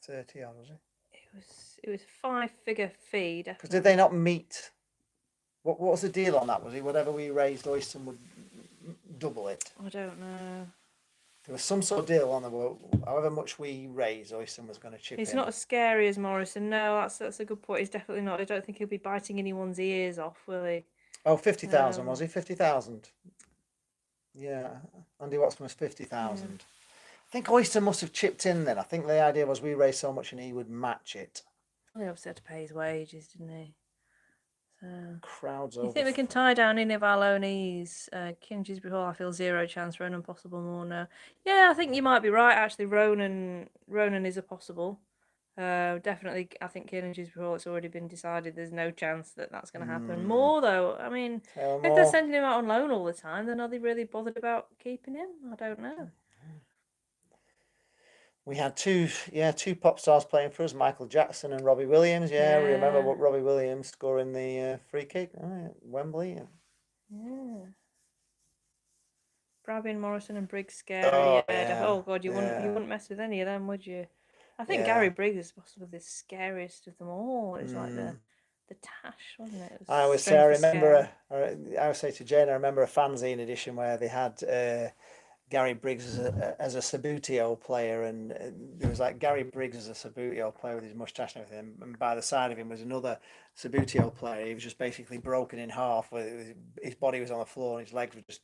30 odd, was it? It was a 5-figure fee. Because did they not meet? What was the deal on that? Was it whatever we raised, Oyston would double it? I don't know. There was some sort of deal on the however much we raised, Oyston was going to chip in. He's not as scary as Morrison. No, that's a good point. He's definitely not. I don't think he'll be biting anyone's ears off, will he? Oh, 50,000 was he? 50,000. Yeah, Andy Watson was 50,000. I think Oyston must have chipped in then. I think the idea was we raised so much and he would match it. He obviously had to pay his wages, didn't he? So, Crowds you over. think we can tie down any of our loanees? Kingsbury Hall, I feel zero chance. Ronan possible more now. Yeah, I think you might be right. Actually, Ronan is a possible. Definitely, I think Kingsbury Hall. It's already been decided. There's no chance that that's going to happen. More though, I mean, Taylor if they're Moore. sending him out on loan all the time, then are they really bothered about keeping him? I don't know. We had two pop stars playing for us, Michael Jackson and Robbie Williams. Yeah, we remember Yeah. what Robbie Williams scoring the free kick at Wembley. Yeah. Brabin, Morrison, and Briggs scary. Oh, Yeah. yeah, Oh God, you yeah. wouldn't mess with any of them, would you? I think Yeah. Gary Briggs is possibly the scariest of them all. It's like Mm. the tash, wasn't it? It was I always say, strangely scary. I always say to Jane, I remember a fanzine edition where they had Gary Briggs as a Sabutio player, and there was like Gary Briggs as a Sabutio player with his moustache and everything, and by the side of him was another Sabutio player. He was just basically broken in half. His body was on the floor and his legs were just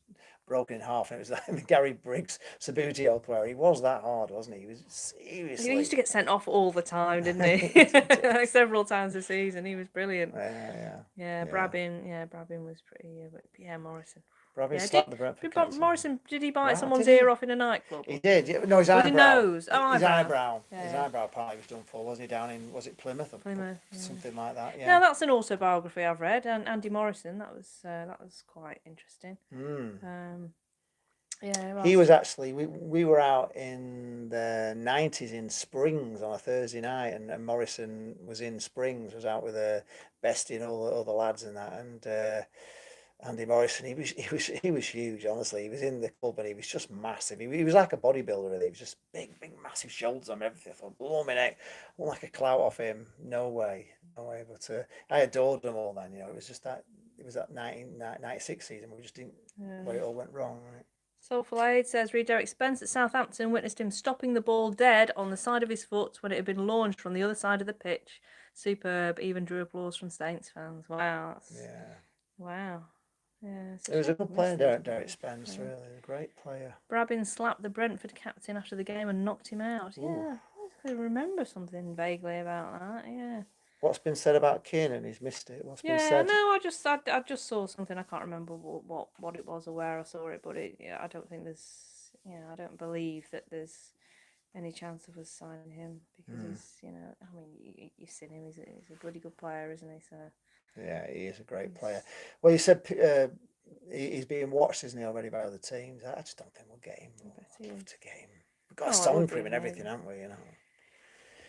broken in half, and it was like the Gary Briggs Sabutio player. He was that hard, wasn't he? He was seriously. He used to get sent off all the time, didn't he? Like several times a season. He was brilliant. Yeah. Brabin was pretty. But yeah, Morrison. Brabin slapped the Brentford captain. Morrison, did he bite Wow, someone's did he? ear off in a nightclub? He did. Yeah. No, his Was eyebrow. it nose? Oh, his eyebrow. eyebrow. His eyebrow part he was done for. Wasn't he down in? Was it Plymouth or Plymouth, yeah. something like that? Yeah. No, that's an autobiography I've read, and Andy Morrison. That was quite interesting. Yeah. He was actually. We were out in the 90s in Springs on a Thursday night, and Morrison was in Springs. Was out with Bestie and all the other lads and that, and. Andy Morrison, he was huge. Honestly, he was in the club and he was just massive. He was like a bodybuilder. Really, he was just big, massive shoulders on everything. I thought, blow my neck, I want like a clout off him. No way. But I adored them all then. You know, it was just that. It was that 1996 season. We just didn't. Where it all went wrong. Right? Soulful Aid says, read Derek Spence at Southampton witnessed him stopping the ball dead on the side of his foot when it had been launched from the other side of the pitch. Superb. Even drew applause from Saints fans. Wow. Wow. Yeah, it was a good player, Derek Spence, really. A great player. Brabin slapped the Brentford captain after the game and knocked him out. Yeah, I remember something vaguely about that, yeah. What's been said about Kiernan? He's missed it. What's been said? No, I just saw something. I can't remember what it was or where I saw it, but I don't think there's, I don't believe that there's any chance of us signing him because he's, I mean, you've seen him. He's a bloody good player, isn't he? So. Yeah, he is a great player. Well, you said he's being watched, isn't he, already by other teams? I just don't think we'll get him. I'd love to get him. We've got a song for him and everything, haven't we?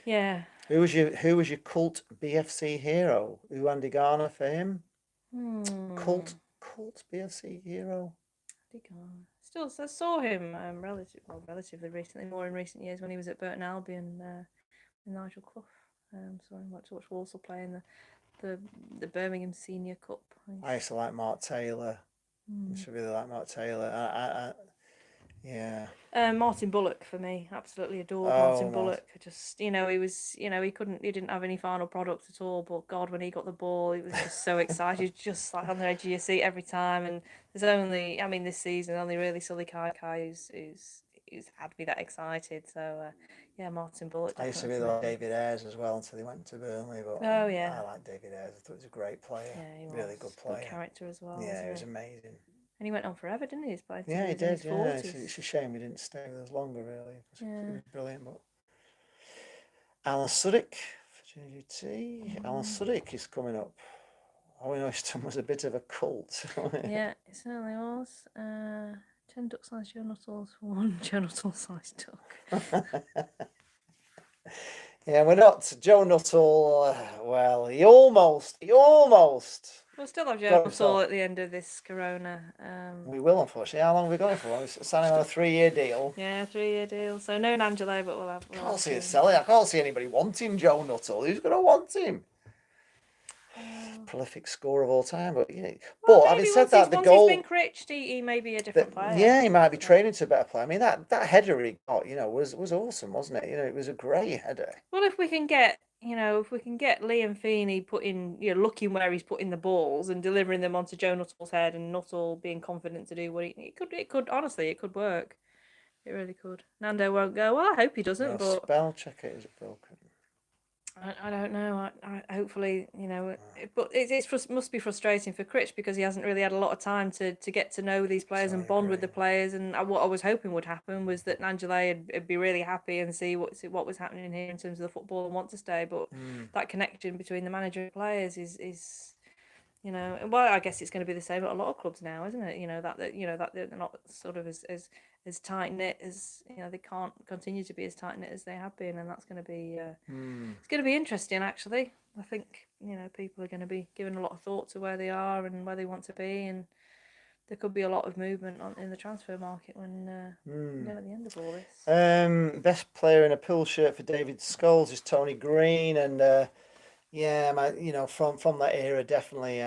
Yeah. Who was your cult BFC hero? Andy Garner for him? Cult BFC hero. Andy Garner. Still, I saw him relatively recently, more in recent years when he was at Burton Albion with Nigel Clough. So I went to watch Walsall play in the Birmingham Senior Cup. I used to like Mark Taylor. I used to really like Mark Taylor. Yeah. Martin Bullock for me, absolutely adored Martin Bullock. Just he didn't have any final product at all, but God, when he got the ball, he was just so excited, just like on the edge of your seat every time. And there's only, this season, only really Sully Kai who's had me that excited. So Martin Bullock. I used to really like David Ayres as well until he went to Burnley. But I like David Ayres. I thought he was a great player. Yeah, he was. Really good player. Good character as well. Yeah, he was amazing. And he went on forever, didn't he? He did. Yeah, it's a shame he didn't stay with us longer, really. He was brilliant. But Alan Suddick for GGT. Alan Suddick is coming up. All we know his son was a bit of a cult. Yeah, it certainly was. 10 duck-sized Joe Nuttall for one Joe Nuttall-sized duck. Yeah, we're not Joe Nuttall. Well, he almost. We'll still have Joe Nuttall at the end of this Corona. We will, unfortunately. How long have we got for? We're signing on a 3-year deal. Yeah, 3-year deal. So no Nangelo, but we'll have. I can't see it selling. I can't see anybody wanting Joe Nuttall. Who's going to want him? Prolific scorer of all time, but having said that, the goal. Once he's been critched, he may be a different player. Yeah, he might be training to a better player. I mean, that header he got, was awesome, wasn't it? It was a great header. Well, if we can get Liam Feeney looking where he's putting the balls and delivering them onto Joe Nuttall's head, and Nuttall being confident to do what it could honestly, it could work. It really could. Nando won't go. Well, I hope he doesn't. But spell checker is broken. I don't know. I hopefully, but must be frustrating for Critch because he hasn't really had a lot of time to get to know these players and bond with the players. And what I was hoping would happen was that Angela would be really happy and see what was happening here in terms of the football and want to stay. But that connection between the manager and players is well, I guess it's going to be the same at a lot of clubs now, isn't it? That they're not sort of as tight knit as they can't continue to be as tight knit as they have been, and that's going to be it's going to be interesting. Actually, I think people are going to be giving a lot of thought to where they are and where they want to be, and there could be a lot of movement in the transfer market when we get at the end of all this. Best player in a pool shirt for David Scholes is Tony Green, and yeah, from that era, definitely.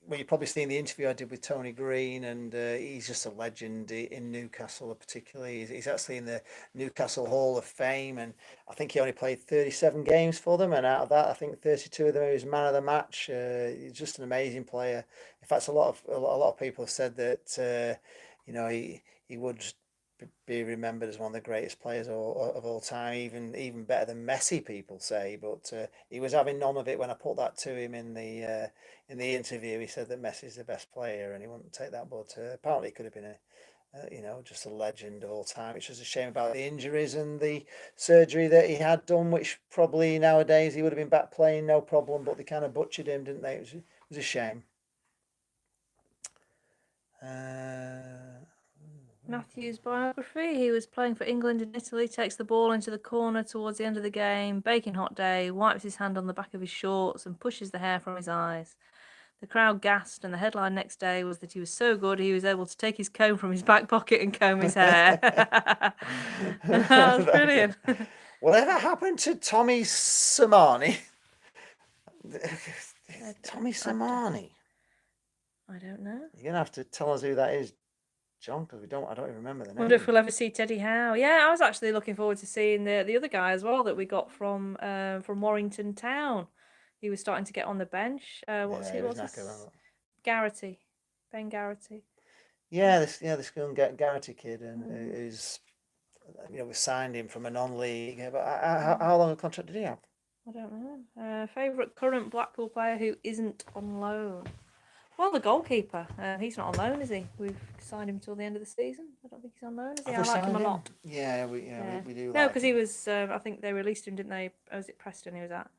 Well, you've probably seen the interview I did with Tony Green, and he's just a legend in Newcastle, particularly. He's actually in the Newcastle Hall of Fame, and I think he only played 37 games for them, and out of that, I think 32 of them he was man of the match. He's just an amazing player. In fact, a lot of people have said that he would be remembered as one of the greatest players of all time, even better than Messi, people say. But he was having none of it when I put that to him in the interview. He said that Messi's the best player, and he wouldn't take that. But apparently, it could have been just a legend of all time. It's just a shame about the injuries and the surgery that he had done, which probably nowadays he would have been back playing no problem. But they kind of butchered him, didn't they? It was a shame. Matthew's biography. He was playing for England and Italy, takes the ball into the corner towards the end of the game, baking hot day, wipes his hand on the back of his shorts and pushes the hair from his eyes. The crowd gasped, and the headline next day was that he was so good he was able to take his comb from his back pocket and comb his hair. That was brilliant. Whatever happened to Tommy Samani? Tommy Samani? I don't know. You're going to have to tell us who that is, John, because I don't even remember the name. I wonder if we'll ever see Teddy Howe. Yeah, I was actually looking forward to seeing the other guy as well that we got from Warrington Town. He was starting to get on the bench. What's Garrity, Ben Garrity. Yeah, this young Garrity kid, and who's we signed him from a non-league. But how long a contract did he have? I don't know. Favourite current Blackpool player who isn't on loan? Well, the goalkeeper. He's not on loan, is he? We've signed him till the end of the season. I don't think he's on loan, is he? I like him a lot. Yeah, we do. No, because he was. I think they released him, didn't they? Was it Preston he was at?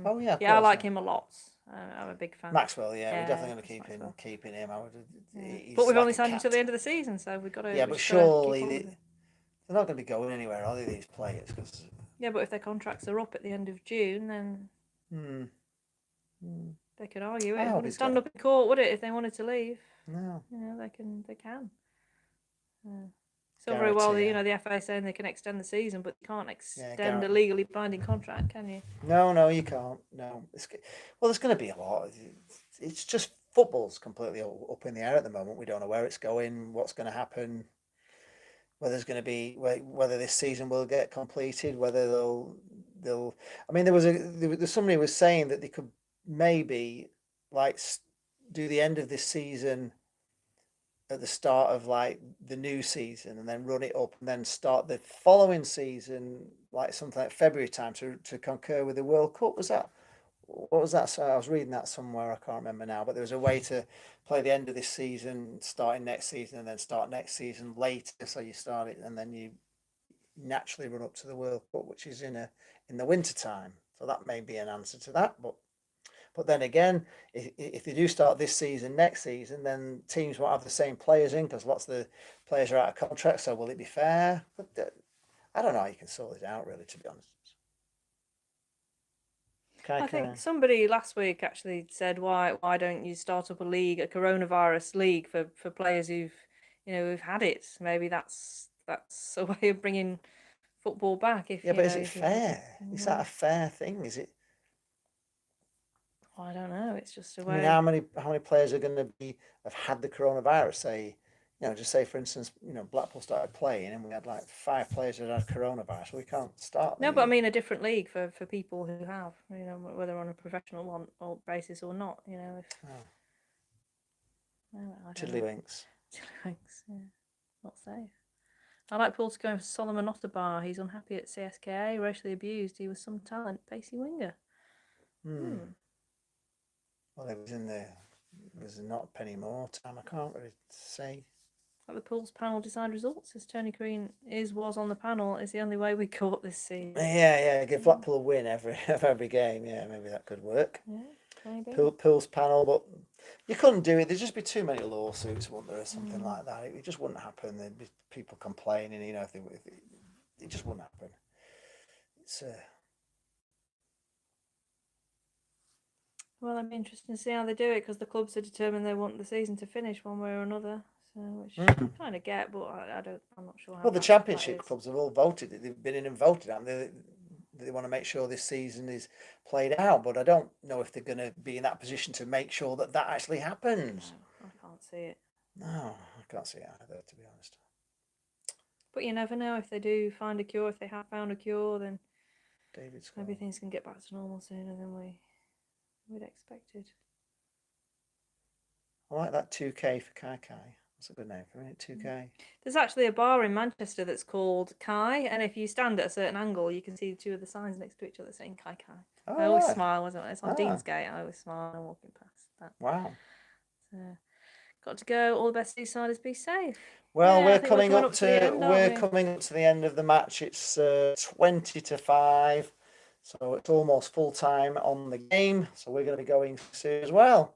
Oh yeah. Yeah, I like him a lot. I'm a big fan. Maxwell, yeah, we're definitely going to keeping him. But we've only signed him till the end of the season, so we've got to. Yeah, but surely they're not going to be going anywhere, are they? These players, cause... Yeah, but if their contracts are up at the end of June, then they could argue it. It wouldn't stand up in court, would it? If they wanted to leave, no, they can. So very well, the FA saying they can extend the season, but you can't extend a legally binding contract, can you? No, you can't. No, there's going to be a lot. It's just football's completely up in the air at the moment. We don't know where it's going, what's going to happen, whether there's going to be whether this season will get completed, whether they'll. I mean, there was somebody was saying that they could maybe do the end of this season at the start of the new season, and then run it up, and then start the following season something like February time to concur with the World Cup. What was that? So I was reading that somewhere. I can't remember now. But there was a way to play the end of this season, starting next season, and then start next season later. So you start it, and then you naturally run up to the World Cup, which is in the winter time. So that may be an answer to that, But then again, if they do start this season, next season, then teams won't have the same players in because lots of the players are out of contract. So will it be fair? But I don't know how you can sort it out, really, to be honest. I think somebody last week actually said, why don't you start up a coronavirus league for players who've had it? Maybe that's a way of bringing football back. But is it fair? Is that a fair thing? Is it? I don't know. It's just a way. I mean, how many players are going to have had the coronavirus? Say, just say for instance, Blackpool started playing and we had 5 players that had coronavirus. We can't start. No, but I mean a different league for people who have, whether on a professional one or basis or not. Tiddlywinks. Tiddlywinks. Yeah, not safe. I like Paul to go for Solomon Otterbar. He's unhappy at CSKA, racially abused. He was some talent, pacey winger. Well, it was in the. There's not a penny more time. I can't really say. Like the Pools panel decide results. As Tony Green was on the panel, is the only way we go up this season. Yeah. Give Blackpool a win every game. Yeah, maybe that could work. Yeah, maybe. Pools panel, but you couldn't do it. There'd just be too many lawsuits, wouldn't there, or something like that. It just wouldn't happen. There'd be people complaining. If it just wouldn't happen. It's Well, I'm interested to see how they do it because the clubs are determined they want the season to finish one way or another. So, which I kind of get, but I'm not sure how. Well, the Championship clubs have all voted. They've been in and voted, and they want to make sure this season is played out. But I don't know if they're going to be in that position to make sure that actually happens. No, I can't see it. No, I can't see it either, to be honest. But you never know if they do find a cure. If they have found a cure, then maybe Scott. things can get back to normal sooner than we'd expected. I like that 2K for Kai Kai. That's a good name for it, 2K. There's actually a bar in Manchester that's called Kai, and if you stand at a certain angle, you can see two of the signs next to each other saying Kai Kai. Oh, I always right. smile, wasn't it? It's on Deansgate. I always smile when I'm walking past that. Wow. So, got to go. All the best, Seasiders. Be safe. Well, Yeah, we're coming up to the end of the match. It's 20-5, so it's almost full time on the game. So we're going to be going soon as well.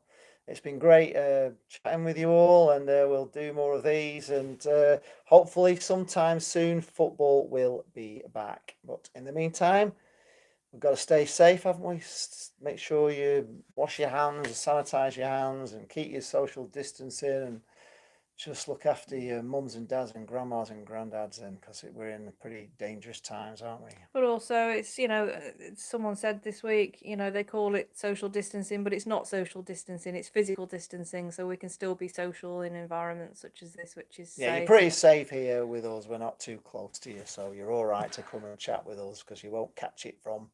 It's been great chatting with you all, and we'll do more of these. And hopefully, sometime soon, football will be back. But in the meantime, we've got to stay safe, haven't we? Make sure you wash your hands, sanitize your hands, and keep your social distancing, and just look after your mums and dads and grandmas and granddads, because we're in pretty dangerous times, aren't we? But also, it's someone said this week, they call it social distancing, but it's not social distancing; it's physical distancing. So we can still be social in environments such as this, which is Yeah, safe. you're pretty safe here with us. We're not too close to you, so you're all right to come and chat with us because you won't catch it from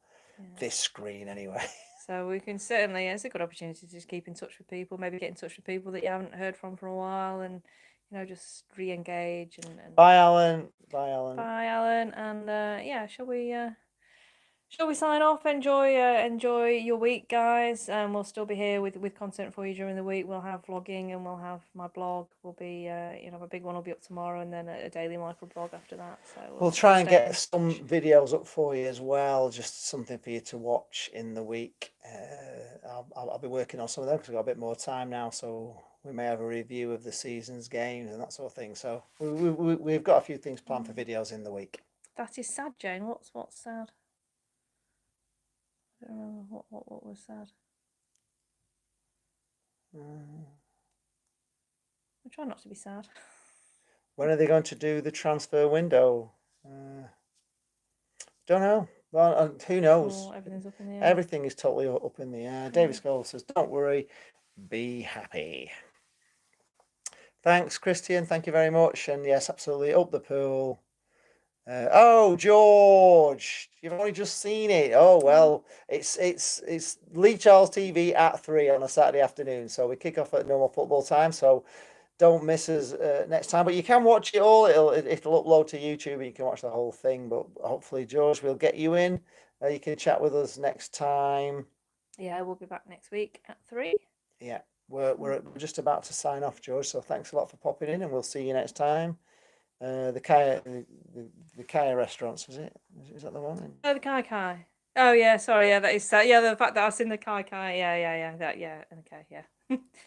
this screen anyway. So we can certainly, it's a good opportunity to just keep in touch with people, maybe get in touch with people that you haven't heard from for a while, and just re-engage and Bye, Alan. Bye, Alan. Bye, Alan. And shall we sign off? Enjoy your week, guys. We'll still be here with content for you during the week. We'll have vlogging, and we'll have my blog. Will be a big one will be up tomorrow, and then a daily micro blog after that. So we'll try and get some videos up for you as well, just something for you to watch in the week. I'll be working on some of them because I've got a bit more time now, so we may have a review of the season's games and that sort of thing. So we've got a few things planned for videos in the week. That is sad, Jane. What's sad? I don't remember what was sad. I'm trying not to be sad. When are they going to do the transfer window? Don't know. Well, who knows? Everything's up in the air. Everything is totally up in the air. David Scholes says, "Don't worry, be happy." Thanks, Christian. Thank you very much. And yes, absolutely, up the pool. Oh, George, you've only just seen it. Oh well, it's Lee Charles TV at 3 on a Saturday afternoon. So we kick off at normal football time. So don't miss us next time. But you can watch it all. It'll upload to YouTube, and you can watch the whole thing. But hopefully, George, we'll get you in. You can chat with us next time. Yeah, we'll be back next week at 3. Yeah, we're just about to sign off, George. So thanks a lot for popping in, and we'll see you next time. The Kaya restaurants, is it? Is that the one? Oh, the Kai Kai. Oh yeah, sorry, yeah, that is sad. Yeah, the fact that I've seen the Kai Kai, yeah, that, yeah, okay, yeah.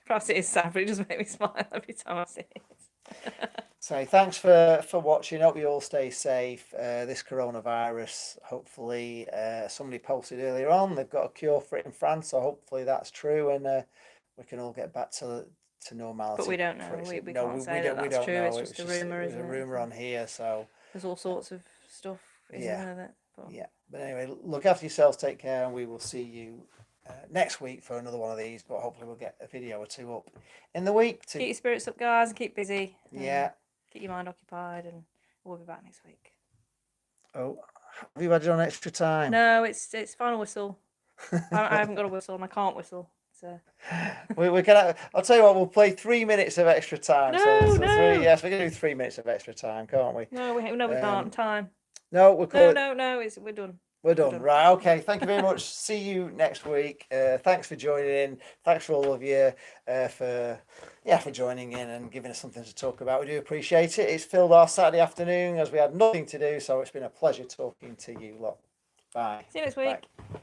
Perhaps it is sad, but it does make me smile every time I see it. So thanks for watching. Hope you all stay safe. This coronavirus, hopefully, somebody posted earlier on, they've got a cure for it in France, so hopefully that's true, and we can all get back to normality. But we don't know. We can't say that's true. It's just a rumour, isn't it? There's a rumour on here, so there's all sorts of stuff, isn't there? Yeah. But anyway, look after yourselves, take care, and we will see you next week for another one of these. But hopefully, we'll get a video or two up in the week. Keep your spirits up, guys, and keep busy. Yeah. Keep your mind occupied, and we'll be back next week. Oh, have you had it on extra time? No, it's final whistle. I haven't got a whistle, and I can't whistle. We're gonna. I'll tell you what. We'll play 3 minutes of extra time. No, so no. yes, we're gonna do 3 minutes of extra time, can't we? No, we can't. Time. No, we'll call No, it. no. We're done. We're done. Right. Okay. Thank you very much. See you next week. Thanks for joining in. Thanks for all of you for joining in and giving us something to talk about. We do appreciate it. It's filled our Saturday afternoon as we had nothing to do, so it's been a pleasure talking to you lot. Bye. See you next week. Bye.